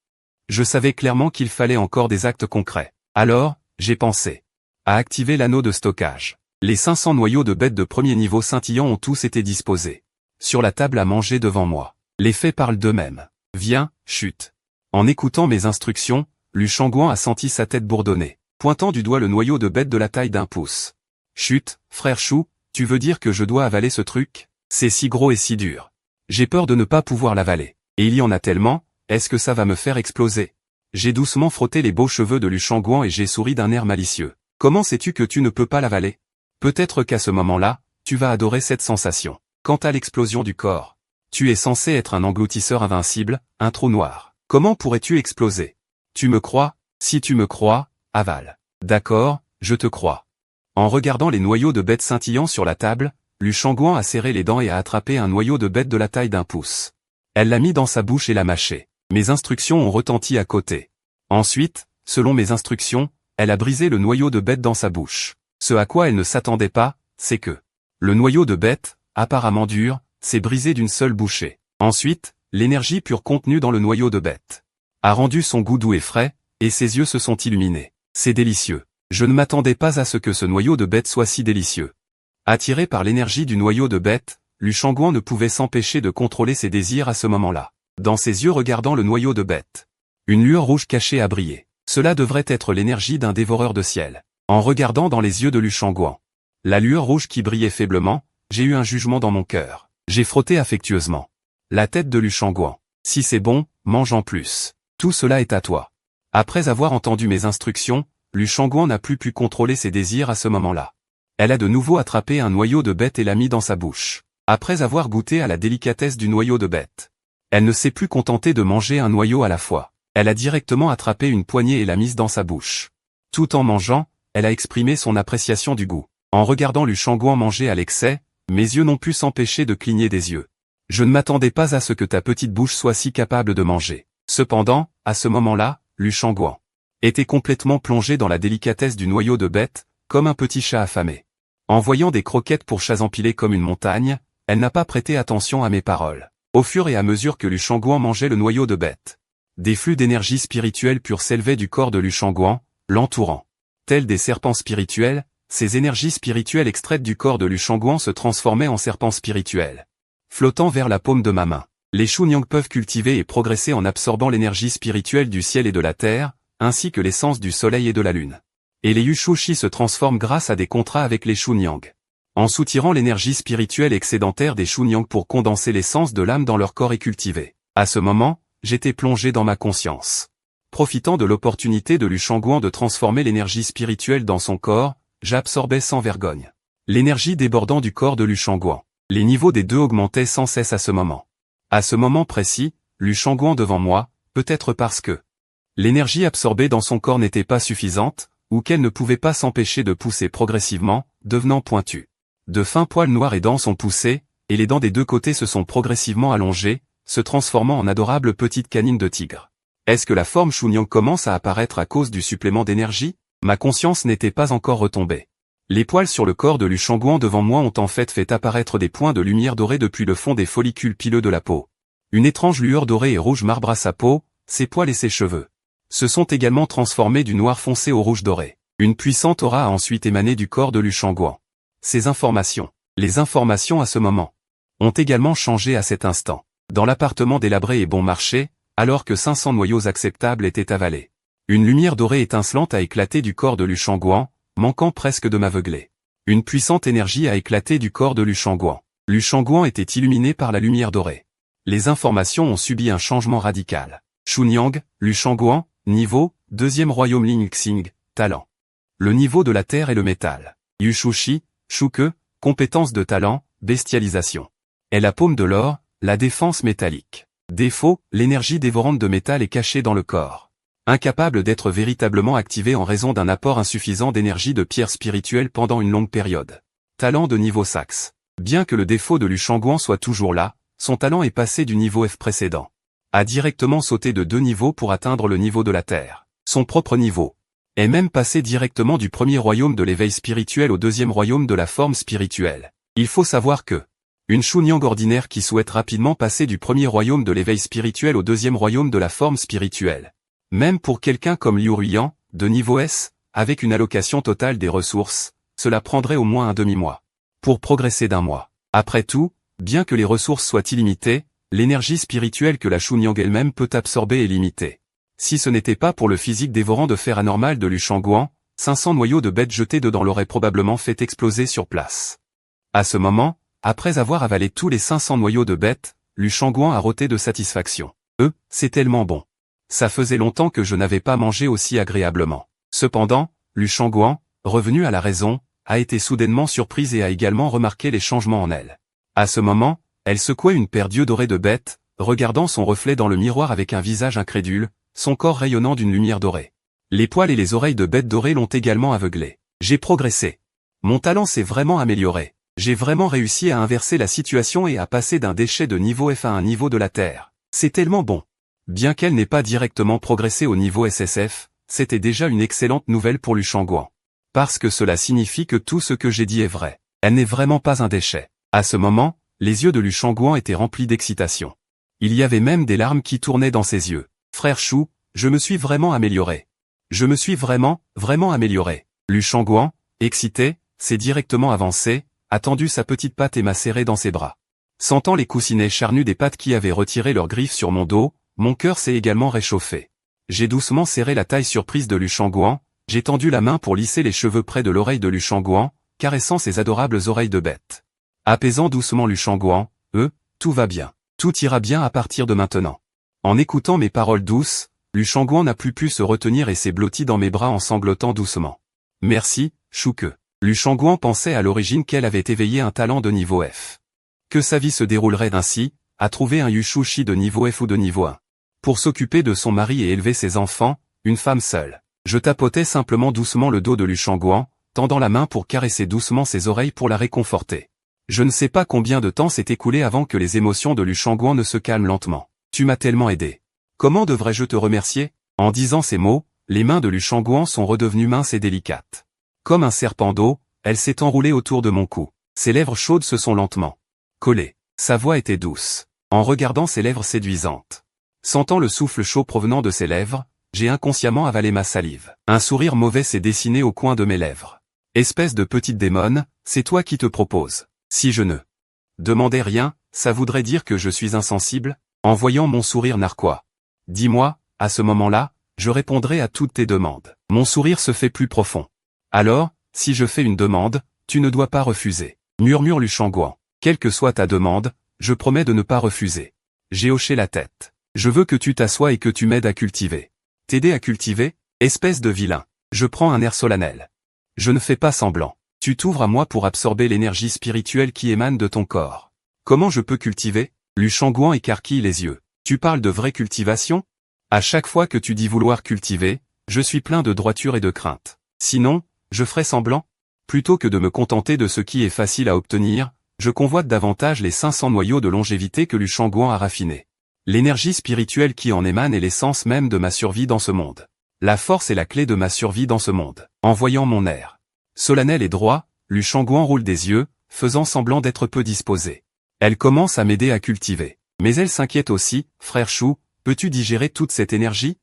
je savais clairement qu'il fallait encore des actes concrets. Alors, j'ai pensé à activer l'anneau de stockage. Les 500 noyaux de bêtes de premier niveau scintillants ont tous été disposés sur la table à manger devant moi. Les faits parlent d'eux-mêmes. Viens, chute. En écoutant mes instructions, Lu Shangguan a senti sa tête bourdonner, pointant du doigt le noyau de bête de la taille d'un pouce. Chut, frère Chou, tu veux dire que je dois avaler ce truc? C'est si gros et si dur. J'ai peur de ne pas pouvoir l'avaler. Et il y en a tellement, est-ce que ça va me faire exploser? J'ai doucement frotté les beaux cheveux de Lu Shangguan et j'ai souri d'un air malicieux. Comment sais-tu que tu ne peux pas l'avaler? Peut-être qu'à ce moment-là, tu vas adorer cette sensation. Quant à l'explosion du corps, tu es censé être un engloutisseur invincible, un trou noir. Comment pourrais-tu exploser? Tu me crois? Si tu me crois, avale. D'accord, je te crois. En regardant les noyaux de bête scintillant sur la table, Lu Shangguan a serré les dents et a attrapé un noyau de bête de la taille d'un pouce. Elle l'a mis dans sa bouche et l'a mâché. Mes instructions ont retenti à côté. Ensuite, selon mes instructions, elle a brisé le noyau de bête dans sa bouche. Ce à quoi elle ne s'attendait pas, c'est que le noyau de bête, apparemment dur, s'est brisé d'une seule bouchée. Ensuite, l'énergie pure contenue dans le noyau de bête a rendu son goût doux et frais, et ses yeux se sont illuminés. C'est délicieux. Je ne m'attendais pas à ce que ce noyau de bête soit si délicieux. Attiré par l'énergie du noyau de bête, Lu Shangguan ne pouvait s'empêcher de contrôler ses désirs à ce moment-là. Dans ses yeux regardant le noyau de bête, une lueur rouge cachée a brillé. Cela devrait être l'énergie d'un dévoreur de ciel. En regardant dans les yeux de Lu Shangguan, la lueur rouge qui brillait faiblement, j'ai eu un jugement dans mon cœur. J'ai frotté affectueusement la tête de Lu Shangguan. Si c'est bon, mange en plus. Tout cela est à toi. Après avoir entendu mes instructions, Lu Shangguan n'a plus pu contrôler ses désirs à ce moment-là. Elle a de nouveau attrapé un noyau de bête et l'a mis dans sa bouche. Après avoir goûté à la délicatesse du noyau de bête, elle ne s'est plus contentée de manger un noyau à la fois. Elle a directement attrapé une poignée et l'a mise dans sa bouche. Tout en mangeant, elle a exprimé son appréciation du goût. En regardant Lu Shangguan manger à l'excès, mes yeux n'ont pu s'empêcher de cligner des yeux. Je ne m'attendais pas à ce que ta petite bouche soit si capable de manger. Cependant, à ce moment-là, Lu Shangguan était complètement plongé dans la délicatesse du noyau de bête, comme un petit chat affamé. En voyant des croquettes pour chats empilées comme une montagne, elle n'a pas prêté attention à mes paroles. Au fur et à mesure que Lu Shangguan mangeait le noyau de bête, des flux d'énergie spirituelle pure s'élevaient du corps de Lu Shangguan, l'entourant. Tels des serpents spirituels, ces énergies spirituelles extraites du corps de Lu Shangguan se transformaient en serpents spirituels, flottant vers la paume de ma main. Les Chunyang peuvent cultiver et progresser en absorbant l'énergie spirituelle du ciel et de la terre, ainsi que l'essence du soleil et de la lune. Et les Yushushi se transforment grâce à des contrats avec les Chunyang, en soutirant l'énergie spirituelle excédentaire des Chunyang pour condenser l'essence de l'âme dans leur corps et cultiver. À ce moment, j'étais plongé dans ma conscience. Profitant de l'opportunité de Lu Shangguan de transformer l'énergie spirituelle dans son corps, j'absorbais sans vergogne l'énergie débordant du corps de Lu Shangguan. Les niveaux des deux augmentaient sans cesse à ce moment. À ce moment précis, Lu Shangguan devant moi, peut-être parce que l'énergie absorbée dans son corps n'était pas suffisante, ou qu'elle ne pouvait pas s'empêcher de pousser progressivement, devenant pointue. De fins poils noirs et dents sont poussés, et les dents des deux côtés se sont progressivement allongées, se transformant en adorables petites canines de tigre. Est-ce que la forme Chunyang commence à apparaître à cause du supplément d'énergie? Ma conscience n'était pas encore retombée. Les poils sur le corps de Lu Shangguan devant moi ont en fait apparaître des points de lumière dorée depuis le fond des follicules pileux de la peau. Une étrange lueur dorée et rouge marbra sa peau, ses poils et ses cheveux. Se sont également transformés du noir foncé au rouge doré. Une puissante aura a ensuite émané du corps de Lu Shangguan. Les informations à ce moment, ont également changé à cet instant. Dans l'appartement délabré et bon marché, alors que 500 noyaux acceptables étaient avalés, une lumière dorée étincelante a éclaté du corps de Lu Shangguan, manquant presque de m'aveugler. Une puissante énergie a éclaté du corps de Lu Shangguan. Lu Shangguan était illuminé par la lumière dorée. Les informations ont subi un changement radical. Chunyang, Lu Shangguan, niveau, deuxième royaume Ling Xing, talent. Le niveau de la terre et le métal. Yushushi, Shuke, compétence de talent, bestialisation. Et la paume de l'or, la défense métallique. Défaut, l'énergie dévorante de métal est cachée dans le corps. Incapable d'être véritablement activé en raison d'un apport insuffisant d'énergie de pierre spirituelle pendant une longue période. Talent de niveau Sax. Bien que le défaut de Lu Shangguan soit toujours là, son talent est passé du niveau F précédent. A directement sauté de 2 niveaux pour atteindre le niveau de la Terre. Son propre niveau est même passé directement du premier royaume de l'éveil spirituel au deuxième royaume de la forme spirituelle. Il faut savoir que une Chunyang ordinaire qui souhaite rapidement passer du premier royaume de l'éveil spirituel au deuxième royaume de la forme spirituelle, même pour quelqu'un comme Liu Ruiyan, de niveau S, avec une allocation totale des ressources, cela prendrait au moins un demi-mois. Pour progresser d'un mois. Après tout, bien que les ressources soient illimitées, l'énergie spirituelle que la Chunyang elle-même peut absorber est limitée. Si ce n'était pas pour le physique dévorant de fer anormal de Lu Shangguan, 500 noyaux de bêtes jetés dedans l'auraient probablement fait exploser sur place. À ce moment, après avoir avalé tous les 500 noyaux de bêtes, Lu Shangguan a roté de satisfaction. C'est tellement bon. Ça faisait longtemps que je n'avais pas mangé aussi agréablement. Cependant, Lu Shangguan, revenu à la raison, a été soudainement surprise et a également remarqué les changements en elle. À ce moment, elle secouait une paire d'yeux dorés de bête, regardant son reflet dans le miroir avec un visage incrédule, son corps rayonnant d'une lumière dorée. Les poils et les oreilles de bête dorée l'ont également aveuglée. J'ai progressé. Mon talent s'est vraiment amélioré. J'ai vraiment réussi à inverser la situation et à passer d'un déchet de niveau F à un niveau de la Terre. C'est tellement bon. Bien qu'elle n'ait pas directement progressé au niveau SSF, c'était déjà une excellente nouvelle pour Lu Shangguan. Parce que cela signifie que tout ce que j'ai dit est vrai. Elle n'est vraiment pas un déchet. À ce moment, les yeux de Lu Shangguan étaient remplis d'excitation. Il y avait même des larmes qui tournaient dans ses yeux. Frère Shu, je me suis vraiment amélioré. Je me suis vraiment amélioré. Lu Shangguan, excité, s'est directement avancé, a tendu sa petite patte et m'a serré dans ses bras. Sentant les coussinets charnus des pattes qui avaient retiré leurs griffes sur mon dos, mon cœur s'est également réchauffé. J'ai doucement serré la taille surprise de Lu Shangguan, j'ai tendu la main pour lisser les cheveux près de l'oreille de Lu Shangguan, caressant ses adorables oreilles de bête. Apaisant doucement Lu Shangguan, tout va bien. Tout ira bien à partir de maintenant. En écoutant mes paroles douces, Lu Shangguan n'a plus pu se retenir et s'est blotti dans mes bras en sanglotant doucement. Merci, Shuke. Lu Shangguan pensait à l'origine qu'elle avait éveillé un talent de niveau F. Que sa vie se déroulerait ainsi, à trouver un Yushushi de niveau F ou de niveau 1. Pour s'occuper de son mari et élever ses enfants, une femme seule. Je tapotais simplement doucement le dos de Lu Shangguan, tendant la main pour caresser doucement ses oreilles pour la réconforter. Je ne sais pas combien de temps s'est écoulé avant que les émotions de Lu Shangguan ne se calment lentement. Tu m'as tellement aidé. Comment devrais-je te remercier? En disant ces mots, les mains de Lu Shangguan sont redevenues minces et délicates. Comme un serpent d'eau, elle s'est enroulée autour de mon cou. Ses lèvres chaudes se sont lentement collées. Sa voix était douce. En regardant ses lèvres séduisantes. Sentant le souffle chaud provenant de ses lèvres, j'ai inconsciemment avalé ma salive. Un sourire mauvais s'est dessiné au coin de mes lèvres. Espèce de petite démone, c'est toi qui te proposes. Si je ne demandais rien, ça voudrait dire que je suis insensible? En voyant mon sourire narquois. Dis-moi, à ce moment-là, je répondrai à toutes tes demandes. Mon sourire se fait plus profond. Alors, si je fais une demande, tu ne dois pas refuser. Murmure Lu Shangguan. Quelle que soit ta demande, je promets de ne pas refuser. J'ai hoché la tête. Je veux que tu t'assoies et que tu m'aides à cultiver. T'aider à cultiver? Espèce de vilain. Je prends un air solennel. Je ne fais pas semblant. Tu t'ouvres à moi pour absorber l'énergie spirituelle qui émane de ton corps. Comment je peux cultiver? Lu Shangguan écarquille les yeux. Tu parles de vraie cultivation? À chaque fois que tu dis vouloir cultiver, je suis plein de droiture et de crainte. Sinon, je ferai semblant? Plutôt que de me contenter de ce qui est facile à obtenir, je convoite davantage les 500 noyaux de longévité que Lu Shangguan a raffinés. L'énergie spirituelle qui en émane est l'essence même de ma survie dans ce monde. La force est la clé de ma survie dans ce monde. En voyant mon air solennel et droit, Lu Shangguan roule des yeux, faisant semblant d'être peu disposée. Elle commence à m'aider à cultiver. Mais elle s'inquiète aussi, frère Shu, peux-tu digérer toute cette énergie?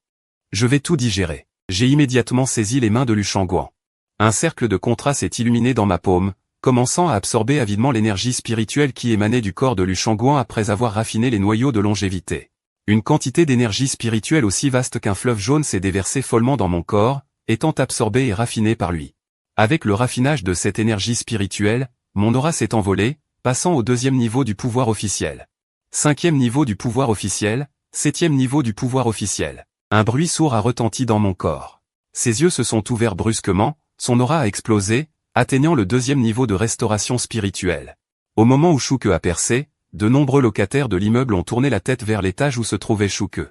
Je vais tout digérer. J'ai immédiatement saisi les mains de Lu Shangguan. Un cercle de contrat s'est illuminé dans ma paume, commençant à absorber avidement l'énergie spirituelle qui émanait du corps de Lu Shangguan après avoir raffiné les noyaux de longévité. Une quantité d'énergie spirituelle aussi vaste qu'un fleuve jaune s'est déversée follement dans mon corps, étant absorbée et raffinée par lui. Avec le raffinage de cette énergie spirituelle, mon aura s'est envolée, passant au 2e niveau du pouvoir officiel. 5e niveau du pouvoir officiel, 7e niveau du pouvoir officiel. Un bruit sourd a retenti dans mon corps. Ses yeux se sont ouverts brusquement, son aura a explosé, atteignant le 2e niveau de restauration spirituelle. Au moment où Shuke a percé, de nombreux locataires de l'immeuble ont tourné la tête vers l'étage où se trouvait Shuke.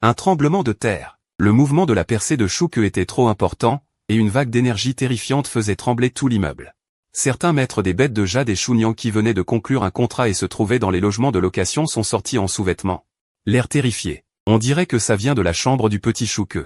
Un tremblement de terre. Le mouvement de la percée de Shuke était trop important, et une vague d'énergie terrifiante faisait trembler tout l'immeuble. Certains maîtres des bêtes de jade et Chunyang qui venaient de conclure un contrat et se trouvaient dans les logements de location sont sortis en sous-vêtements. L'air terrifié. On dirait que ça vient de la chambre du petit Shuke.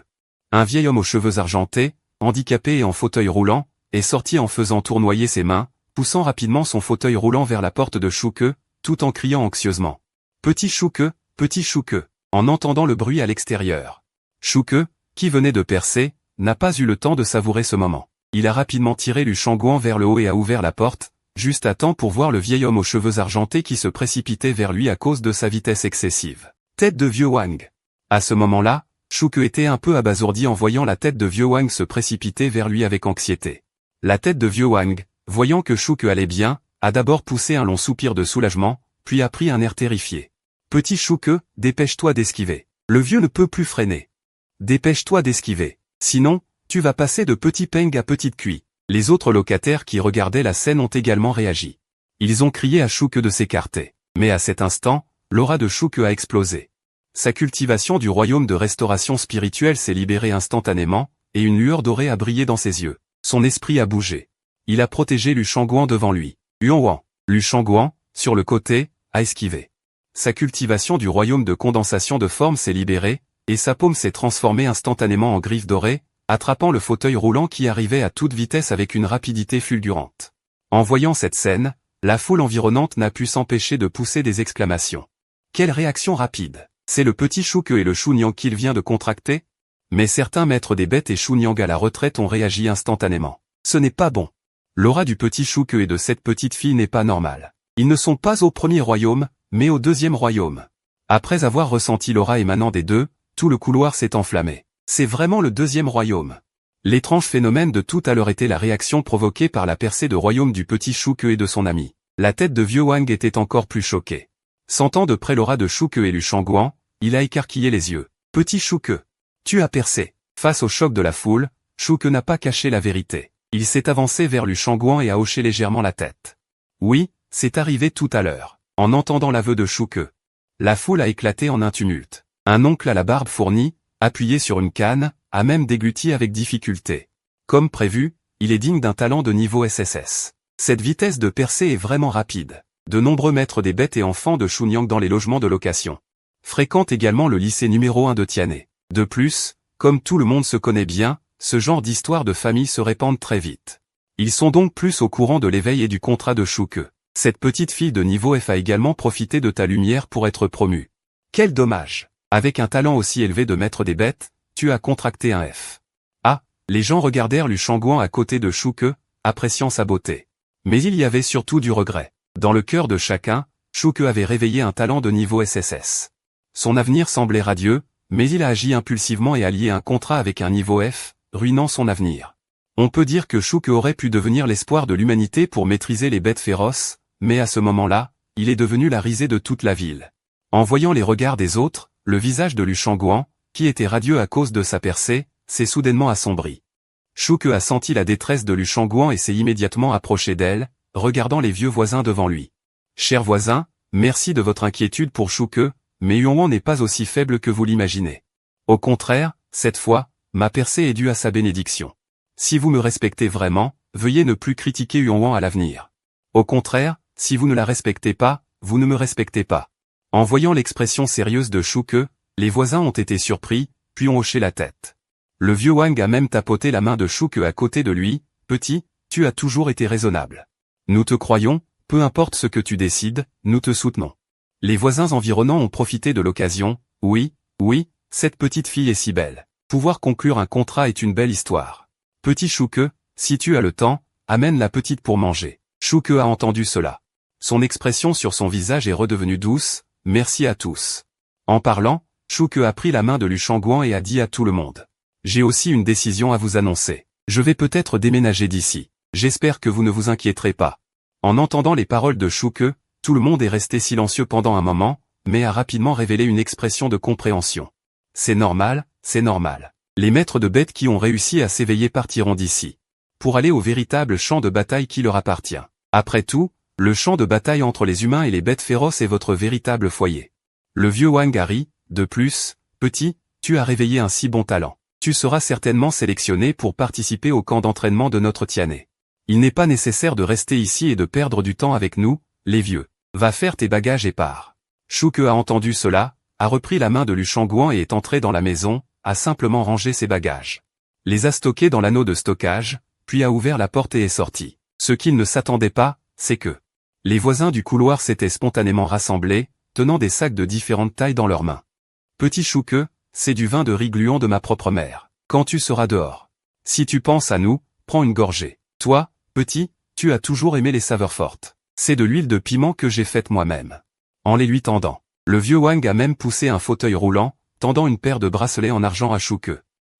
Un vieil homme aux cheveux argentés, handicapé et en fauteuil roulant, est sorti en faisant tournoyer ses mains, poussant rapidement son fauteuil roulant vers la porte de Shuke, tout en criant anxieusement. Petit Shuke, en entendant le bruit à l'extérieur. Shuke, qui venait de percer, n'a pas eu le temps de savourer ce moment. Il a rapidement tiré Lu Shangguan vers le haut et a ouvert la porte, juste à temps pour voir le vieil homme aux cheveux argentés qui se précipitait vers lui à cause de sa vitesse excessive. Tête de vieux Wang. À ce moment-là, Shuke était un peu abasourdi en voyant la tête de vieux Wang se précipiter vers lui avec anxiété. La tête de vieux Wang, voyant que Shuke allait bien, a d'abord poussé un long soupir de soulagement, puis a pris un air terrifié. Petit Shuke, dépêche-toi d'esquiver. Le vieux ne peut plus freiner. Dépêche-toi d'esquiver. Sinon, tu vas passer de petit peng à petite cuit. Les autres locataires qui regardaient la scène ont également réagi. Ils ont crié à Shuke de s'écarter. Mais à cet instant, l'aura de Shuke a explosé. Sa cultivation du royaume de restauration spirituelle s'est libérée instantanément, et une lueur dorée a brillé dans ses yeux. Son esprit a bougé. Il a protégé Lu Shangguan devant lui. Yuanwang. Lu Shangguan, sur le côté, a esquivé. Sa cultivation du royaume de condensation de forme s'est libérée, et sa paume s'est transformée instantanément en griffe dorée, attrapant le fauteuil roulant qui arrivait à toute vitesse avec une rapidité fulgurante. En voyant cette scène, la foule environnante n'a pu s'empêcher de pousser des exclamations. Quelle réaction rapide! C'est le petit Shuke et le Chunyang qu'il vient de contracter? Mais certains maîtres des bêtes et Chunyang à la retraite ont réagi instantanément. Ce n'est pas bon. L'aura du petit Shuke et de cette petite fille n'est pas normale. Ils ne sont pas au premier royaume, mais au deuxième royaume. Après avoir ressenti l'aura émanant des deux, tout le couloir s'est enflammé. C'est vraiment le deuxième royaume. L'étrange phénomène de tout à l'heure était la réaction provoquée par la percée de royaume du petit Shuke et de son ami. La tête de vieux Wang était encore plus choquée. Sentant de près l'aura de Shuke et Lu Shangguan, il a écarquillé les yeux. Petit Shuke, tu as percé. Face au choc de la foule, Shuke n'a pas caché la vérité. Il s'est avancé vers Lu Shangguan et a hoché légèrement la tête. Oui, c'est arrivé tout à l'heure. En entendant l'aveu de Shuke, la foule a éclaté en un tumulte. Un oncle à la barbe fournie, appuyé sur une canne, a même dégluti avec difficulté. Comme prévu, il est digne d'un talent de niveau SSS. Cette vitesse de percée est vraiment rapide. De nombreux maîtres des bêtes et enfants de Chunyang dans les logements de location fréquentent également le lycée numéro 1 de Tianhe. De plus, comme tout le monde se connaît bien, ce genre d'histoire de famille se répandent très vite. Ils sont donc plus au courant de l'éveil et du contrat de Shuke. Cette petite fille de niveau F a également profité de ta lumière pour être promue. Quel dommage! Avec un talent aussi élevé de maître des bêtes, tu as contracté un F. Ah, les gens regardèrent Lu Shangguan à côté de Shuke, appréciant sa beauté. Mais il y avait surtout du regret. Dans le cœur de chacun, Shuke avait réveillé un talent de niveau SSS. Son avenir semblait radieux, mais il a agi impulsivement et a lié un contrat avec un niveau F, ruinant son avenir. On peut dire que Shuke aurait pu devenir l'espoir de l'humanité pour maîtriser les bêtes féroces, mais à ce moment-là, il est devenu la risée de toute la ville. En voyant les regards des autres, le visage de Lu Shangguan, qui était radieux à cause de sa percée, s'est soudainement assombri. Shuke a senti la détresse de Lu Shangguan et s'est immédiatement approché d'elle, regardant les vieux voisins devant lui. Cher voisin, merci de votre inquiétude pour Shuke, mais Yuanwang n'est pas aussi faible que vous l'imaginez. Au contraire, cette fois, ma percée est due à sa bénédiction. Si vous me respectez vraiment, veuillez ne plus critiquer Yuanwang à l'avenir. Au contraire, si vous ne la respectez pas, vous ne me respectez pas. En voyant l'expression sérieuse de Shuke, les voisins ont été surpris, puis ont hoché la tête. Le vieux Wang a même tapoté la main de Shuke à côté de lui. Petit, tu as toujours été raisonnable. Nous te croyons, peu importe ce que tu décides, nous te soutenons. Les voisins environnants ont profité de l'occasion. Oui, cette petite fille est si belle. Pouvoir conclure un contrat est une belle histoire. Petit Shuke, si tu as le temps, amène la petite pour manger. Shuke a entendu cela. Son expression sur son visage est redevenue douce. Merci à tous. En parlant, Shuke a pris la main de Lu Shangguan et a dit à tout le monde. J'ai aussi une décision à vous annoncer. Je vais peut-être déménager d'ici. J'espère que vous ne vous inquiéterez pas. En entendant les paroles de Shuke, tout le monde est resté silencieux pendant un moment, mais a rapidement révélé une expression de compréhension. C'est normal, c'est normal. Les maîtres de bêtes qui ont réussi à s'éveiller partiront d'ici. Pour aller au véritable champ de bataille qui leur appartient. Après tout, le champ de bataille entre les humains et les bêtes féroces est votre véritable foyer. Le vieux Wang a ri. De plus, petit, tu as réveillé un si bon talent. Tu seras certainement sélectionné pour participer au camp d'entraînement de notre Tianhe. Il n'est pas nécessaire de rester ici et de perdre du temps avec nous, les vieux. Va faire tes bagages et pars. Shuke a entendu cela, a repris la main de Lu Shangguan et est entré dans la maison, a simplement rangé ses bagages. Les a stockés dans l'anneau de stockage, puis a ouvert la porte et est sorti. Ce qu'il ne s'attendait pas, c'est que les voisins du couloir s'étaient spontanément rassemblés, tenant des sacs de différentes tailles dans leurs mains. Petit Shuke, c'est du vin de riz gluant de ma propre mère. Quand tu seras dehors. Si tu penses à nous, prends une gorgée. Toi, petit, tu as toujours aimé les saveurs fortes. C'est de l'huile de piment que j'ai faite moi-même. En les lui tendant. Le vieux Wang a même poussé un fauteuil roulant, tendant une paire de bracelets en argent à Shuke.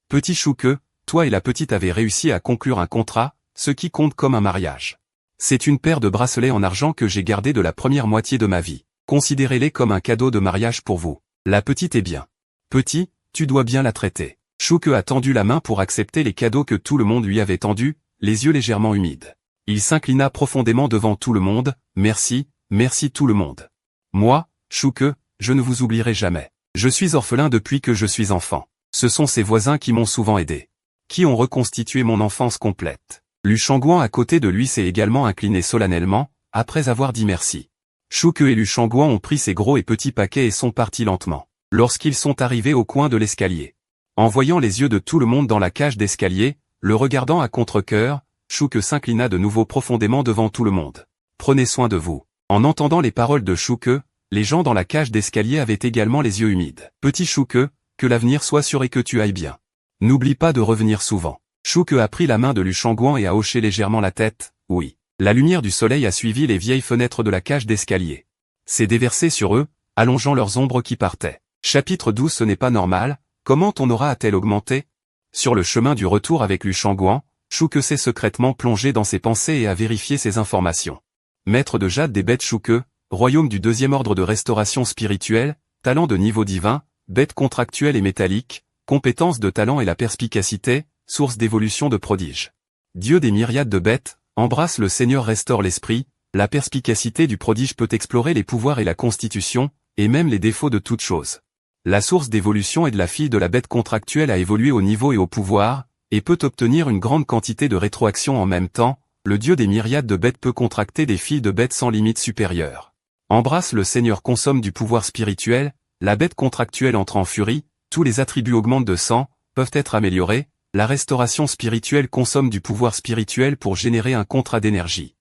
Petit Shuke, toi et la petite avez réussi à conclure un contrat, ce qui compte comme un mariage. C'est une paire de bracelets en argent que j'ai gardé de la première moitié de ma vie. Considérez-les comme un cadeau de mariage pour vous. La petite est bien. Petit, tu dois bien la traiter. Shuke a tendu la main pour accepter les cadeaux que tout le monde lui avait tendus, les yeux légèrement humides. Il s'inclina profondément devant tout le monde. Merci, merci tout le monde. Moi, Shuke, je ne vous oublierai jamais. Je suis orphelin depuis que je suis enfant. Ce sont ces voisins qui m'ont souvent aidé. Qui ont reconstitué mon enfance complète. Lu Shangguan à côté de lui s'est également incliné solennellement, après avoir dit merci. Shuke et Lu Shangguan ont pris ses gros et petits paquets et sont partis lentement. Lorsqu'ils sont arrivés au coin de l'escalier. En voyant les yeux de tout le monde dans la cage d'escalier, le regardant à contre-cœur, Shuke s'inclina de nouveau profondément devant tout le monde. Prenez soin de vous. En entendant les paroles de Shuke, les gens dans la cage d'escalier avaient également les yeux humides. Petit Shuke, que l'avenir soit sûr et que tu ailles bien. N'oublie pas de revenir souvent. Shuke a pris la main de Lu Shangguan et a hoché légèrement la tête. Oui. La lumière du soleil a suivi les vieilles fenêtres de la cage d'escalier. S'est déversée sur eux, allongeant leurs ombres qui partaient. Chapitre 12. Ce n'est pas normal, comment ton aura a-t-elle augmenté? Sur le chemin du retour avec Lu Shangguan, Shuke s'est secrètement plongé dans ses pensées et a vérifié ses informations. Maître de jade des bêtes Shuke, royaume du deuxième ordre de restauration spirituelle, talent de niveau divin, bête contractuelle et métallique, compétence de talent et la perspicacité, source d'évolution de prodige. Dieu des myriades de bêtes, embrasse le Seigneur restaure l'esprit, la perspicacité du prodige peut explorer les pouvoirs et la constitution, et même les défauts de toute chose. La source d'évolution est de la fille de la bête contractuelle à évoluer au niveau et au pouvoir, et peut obtenir une grande quantité de rétroaction en même temps, le Dieu des myriades de bêtes peut contracter des filles de bêtes sans limite supérieure. Embrasse le Seigneur consomme du pouvoir spirituel, la bête contractuelle entre en furie, tous les attributs augmentent de 100, peuvent être améliorés, la restauration spirituelle consomme du pouvoir spirituel pour générer un contrat d'énergie.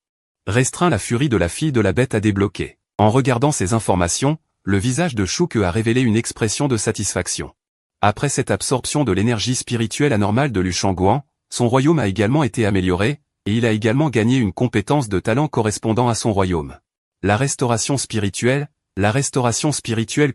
Restreint la furie de la fille de la bête à débloquer. En regardant ces informations, le visage de Shuke a révélé une expression de satisfaction. Après cette absorption de l'énergie spirituelle anormale de Lu Shangguan, son royaume a également été amélioré, et il a également gagné une compétence de talent correspondant à son royaume. La restauration spirituelle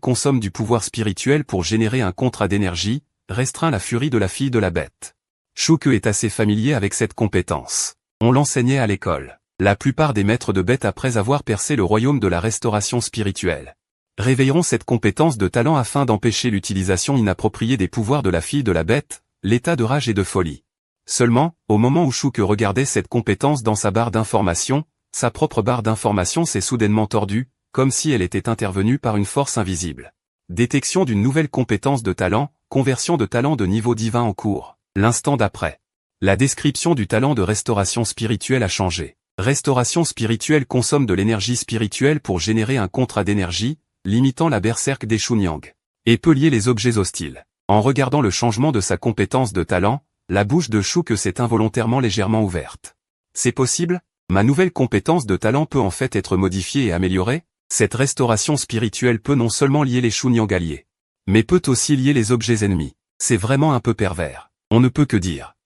consomme du pouvoir spirituel pour générer un contrat d'énergie, restreint la furie de la fille de la bête. Shuke est assez familier avec cette compétence. On l'enseignait à l'école. La plupart des maîtres de bêtes après avoir percé le royaume de la restauration spirituelle réveilleront cette compétence de talent afin d'empêcher l'utilisation inappropriée des pouvoirs de la fille de la bête, l'état de rage et de folie. Seulement, au moment où Shuke regardait cette compétence dans sa barre d'information, sa propre barre d'information s'est soudainement tordue, comme si elle était intervenue par une force invisible. Détection d'une nouvelle compétence de talent, conversion de talent de niveau divin en cours. L'instant d'après. La description du talent de restauration spirituelle a changé. Restauration spirituelle consomme de l'énergie spirituelle pour générer un contrat d'énergie, limitant la berserk des Chunyang. Et peut lier les objets hostiles. En regardant le changement de sa compétence de talent, la bouche de Shuke s'est involontairement légèrement ouverte. C'est possible? Ma nouvelle compétence de talent peut en fait être modifiée et améliorée? Cette restauration spirituelle peut non seulement lier les Chunyang alliés, mais peut aussi lier les objets ennemis. C'est vraiment un peu pervers. On ne peut que dire.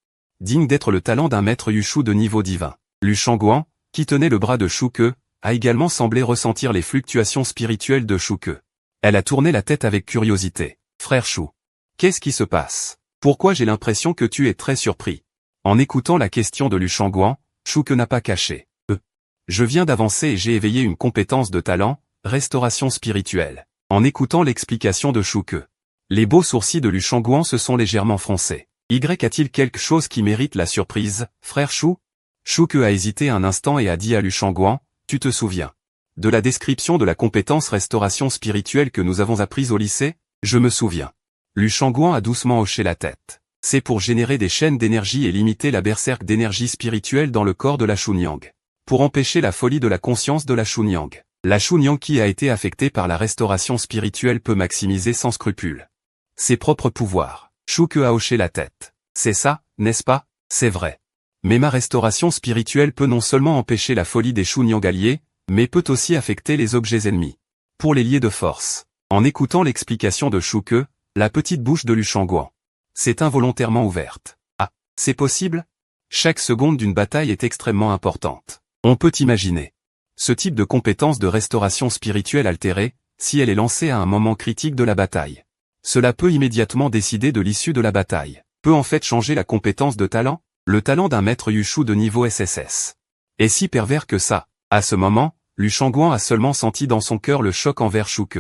Digne d'être le talent d'un maître Yushu de niveau divin. Lu Shangguan, qui tenait le bras de Shuke, a également semblé ressentir les fluctuations spirituelles de Shuke. Elle a tourné la tête avec curiosité. Frère Shu. Qu'est-ce qui se passe? Pourquoi j'ai l'impression que tu es très surpris? En écoutant la question de Lu Shangguan, Shuke n'a pas caché. Je viens d'avancer et j'ai éveillé une compétence de talent, restauration spirituelle. En écoutant l'explication de Shuke. Les beaux sourcils de Lu Shangguan se sont légèrement froncés. A-t-il quelque chose qui mérite la surprise, frère Shu? Shuke a hésité un instant et a dit à Lu Shangguan, tu te souviens de la description de la compétence restauration spirituelle que nous avons apprise au lycée? Je me souviens. Lu Shangguan a doucement hoché la tête. C'est pour générer des chaînes d'énergie et limiter la berserk d'énergie spirituelle dans le corps de la Chunyang. Pour empêcher la folie de la conscience de la Chunyang. La Chunyang qui a été affectée par la restauration spirituelle peut maximiser sans scrupule ses propres pouvoirs. Shuke a hoché la tête. C'est ça, n'est-ce pas? C'est vrai. Mais ma restauration spirituelle peut non seulement empêcher la folie des Chunyang alliés, mais peut aussi affecter les objets ennemis. Pour les lier de force. En écoutant l'explication de Shuke, la petite bouche de Lu Shangguan s'est involontairement ouverte. Ah, c'est possible? Chaque seconde d'une bataille est extrêmement importante. On peut imaginer. Ce type de compétence de restauration spirituelle altérée, si elle est lancée à un moment critique de la bataille. Cela peut immédiatement décider de l'issue de la bataille. Peut en fait changer la compétence de talent? Le talent d'un maître Yushu de niveau SSS. Est si pervers que ça. À ce moment, Lu Shangguan a seulement senti dans son cœur le choc envers Shuke.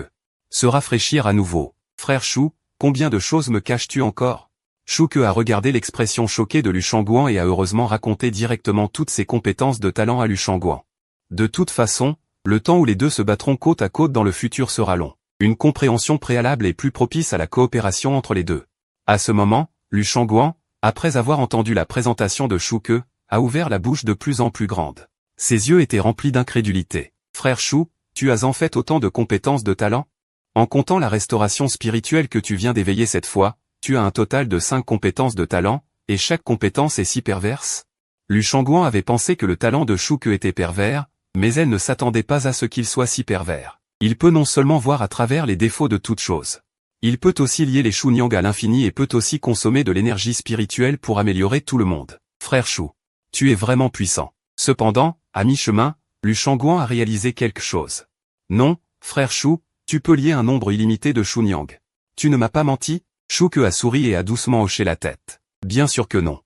Se rafraîchir à nouveau. Frère Shu, combien de choses me caches-tu encore? Shuke a regardé l'expression choquée de Lu Shangguan et a heureusement raconté directement toutes ses compétences de talent à Lu Shangguan. De toute façon, le temps où les deux se battront côte à côte dans le futur sera long. Une compréhension préalable est plus propice à la coopération entre les deux. À ce moment, Lu Shangguan, après avoir entendu la présentation de Shuke, a ouvert la bouche de plus en plus grande. Ses yeux étaient remplis d'incrédulité. Frère Shu, tu as en fait autant de compétences de talent? En comptant la restauration spirituelle que tu viens d'éveiller cette fois, tu as un total de 5 compétences de talent, et chaque compétence est si perverse? Lu Shangguan avait pensé que le talent de Shuke était pervers, mais elle ne s'attendait pas à ce qu'il soit si pervers. Il peut non seulement voir à travers les défauts de toute chose. Il peut aussi lier les Chunyang à l'infini et peut aussi consommer de l'énergie spirituelle pour améliorer tout le monde. Frère Shu, tu es vraiment puissant. Cependant, à mi-chemin, Lu Shangguan a réalisé quelque chose. Non, frère Shu, tu peux lier un nombre illimité de Chunyang. Tu ne m'as pas menti? Shuke a souri et a doucement hoché la tête. Bien sûr que non.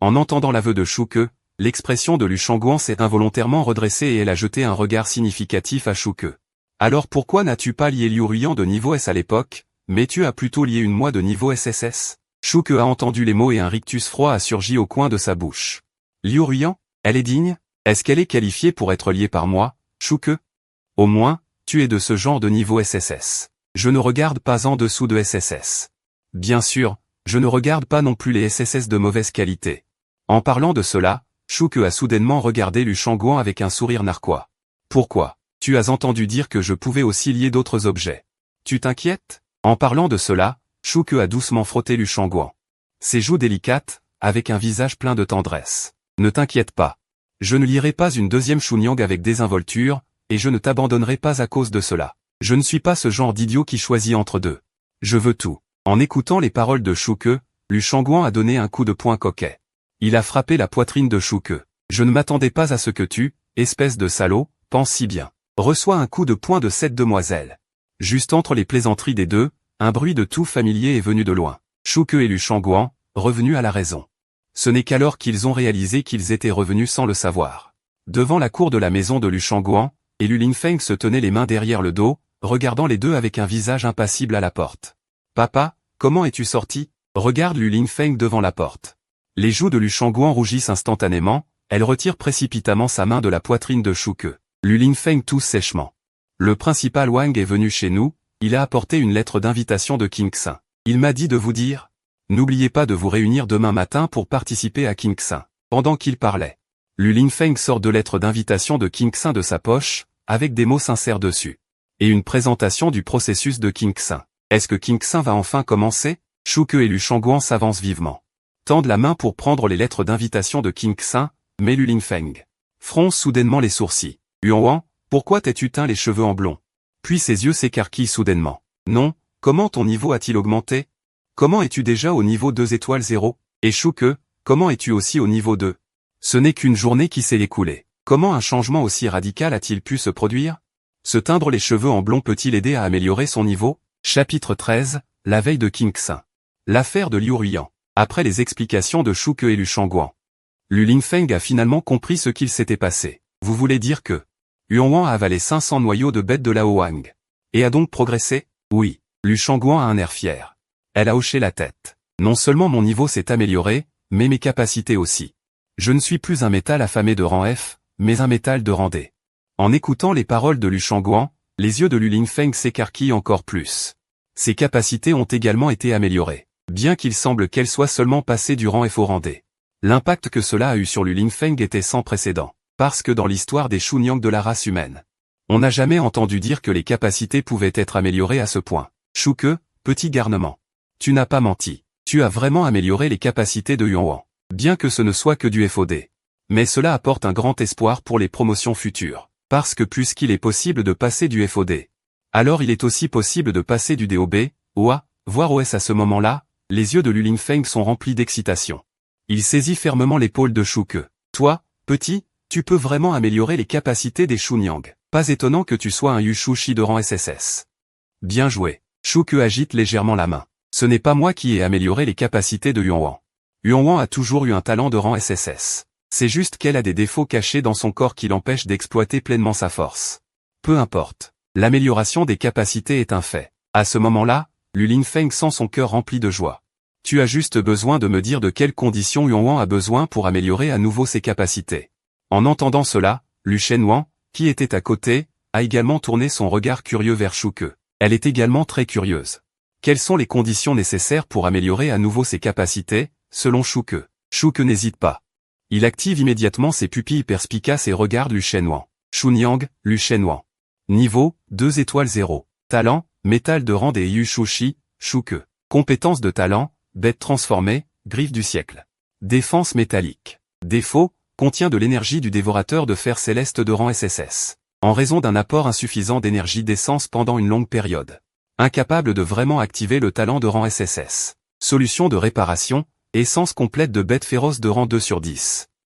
En entendant l'aveu de Shuke, l'expression de Lu Shangguan s'est involontairement redressée et elle a jeté un regard significatif à Shuke. Alors pourquoi n'as-tu pas lié Liu Ruyan de niveau S à l'époque, mais tu as plutôt lié une moi de niveau SSS? Shuke a entendu les mots et un rictus froid a surgi au coin de sa bouche. Liu Ruyan, elle est digne? Est-ce qu'elle est qualifiée pour être liée par moi, Shuke? Au moins, tu es de ce genre de niveau SSS. Je ne regarde pas en dessous de SSS. Bien sûr, je ne regarde pas non plus les SSS de mauvaise qualité. En parlant de cela, Shuke a soudainement regardé Lu Shangguan avec un sourire narquois. Pourquoi? Tu as entendu dire que je pouvais aussi lier d'autres objets. Tu t'inquiètes? En parlant de cela, Shuke a doucement frotté Lu Shangguan. Ses joues délicates, avec un visage plein de tendresse. Ne t'inquiète pas. Je ne lierai pas une deuxième Chunyang avec désinvolture, et je ne t'abandonnerai pas à cause de cela. Je ne suis pas ce genre d'idiot qui choisit entre deux. Je veux tout. En écoutant les paroles de Shuke, Lu Shangguan a donné un coup de poing coquet. Il a frappé la poitrine de Shuke. Je ne m'attendais pas à ce que tu, espèce de salaud, penses si bien. Reçois un coup de poing de cette demoiselle. Juste entre les plaisanteries des deux, un bruit de tout familier est venu de loin. Shuke et Lu Shangguan, revenus à la raison. Ce n'est qu'alors qu'ils ont réalisé qu'ils étaient revenus sans le savoir. Devant la cour de la maison de Lu Shangguan, et Lu Lingfeng se tenait les mains derrière le dos, regardant les deux avec un visage impassible à la porte. Papa, comment es-tu sorti? Regarde Lu Lingfeng devant la porte. Les joues de Lu Shangguan rougissent instantanément, elle retire précipitamment sa main de la poitrine de Shuke. Lu Lingfeng tousse sèchement. Le principal Wang est venu chez nous, il a apporté une lettre d'invitation de Kingxin. Il m'a dit de vous dire, n'oubliez pas de vous réunir demain matin pour participer à Kingxin. Pendant qu'il parlait, Lu Lingfeng sort deux lettres d'invitation de Kingxin de sa poche, avec des mots sincères dessus. Et une présentation du processus de Kingxin. Est-ce que Kingxin va enfin commencer? Shuke et Lu Shangguan s'avancent vivement. Tendent la main pour prendre les lettres d'invitation de Kingxin, mais Lu Lingfeng fronce soudainement les sourcils. Yuan, pourquoi t'es-tu teint les cheveux en blond? Puis ses yeux s'écarquillent soudainement. Non, comment ton niveau a-t-il augmenté? Comment es-tu déjà au niveau 2 étoiles 0? Et Shuke, comment es-tu aussi au niveau 2? Ce n'est qu'une journée qui s'est écoulée. Comment un changement aussi radical a-t-il pu se produire? Se teindre les cheveux en blond peut-il aider à améliorer son niveau? Chapitre 13, la veille de Kingxin. L'affaire de Liu Ruyan. Après les explications de Shuke et Lu Shangguan, Lu Lingfeng a finalement compris ce qu'il s'était passé. Vous voulez dire que Yuan a avalé 500 noyaux de bêtes de Lao Wang. Et a donc progressé? Oui. Lu Shangguan a un air fier. Elle a hoché la tête. Non seulement mon niveau s'est amélioré, mais mes capacités aussi. Je ne suis plus un métal affamé de rang F, mais un métal de rang D. En écoutant les paroles de Lu Shangguan, les yeux de Lu Lingfeng s'écarquillent encore plus. Ses capacités ont également été améliorées, bien qu'il semble qu'elle soit seulement passée du rang F au rang D. L'impact que cela a eu sur Lu Lingfeng était sans précédent, parce que dans l'histoire des Chunyang de la race humaine, on n'a jamais entendu dire que les capacités pouvaient être améliorées à ce point. Shuke, petit garnement. Tu n'as pas menti. Tu as vraiment amélioré les capacités de Yuan. Bien que ce ne soit que du FOD. Mais cela apporte un grand espoir pour les promotions futures. Parce que puisqu'il est possible de passer du FOD, alors il est aussi possible de passer du DOB, OA, voire OS à ce moment-là, les yeux de Lu Lingfeng sont remplis d'excitation. Il saisit fermement l'épaule de Shuke. Toi, petit, tu peux vraiment améliorer les capacités des Chunyang. Pas étonnant que tu sois un Yushushi de rang SSS. Bien joué. Shuke agite légèrement la main. Ce n'est pas moi qui ai amélioré les capacités de Yuan. Yuan a toujours eu un talent de rang SSS. C'est juste qu'elle a des défauts cachés dans son corps qui l'empêchent d'exploiter pleinement sa force. Peu importe. L'amélioration des capacités est un fait. À ce moment-là, Lu Lingfeng sent son cœur rempli de joie. Tu as juste besoin de me dire de quelles conditions Yuan a besoin pour améliorer à nouveau ses capacités. En entendant cela, Lu Shenhuan, qui était à côté, a également tourné son regard curieux vers Shuke. Elle est également très curieuse. Quelles sont les conditions nécessaires pour améliorer à nouveau ses capacités, selon Shuke? Shuke n'hésite pas. Il active immédiatement ses pupilles perspicaces et regarde Lu Shenhuan. Chunyang, Lu Shenhuan. Niveau, 2 étoiles 0. Talent, métal de rang des Yushushi, Shuke. Compétences de talent, bête transformée, griffe du siècle. Défense métallique. Défaut, contient de l'énergie du dévorateur de fer céleste de rang SSS. En raison d'un apport insuffisant d'énergie d'essence pendant une longue période. Incapable de vraiment activer le talent de rang SSS. Solution de réparation, essence complète de bête féroce de rang 2/10.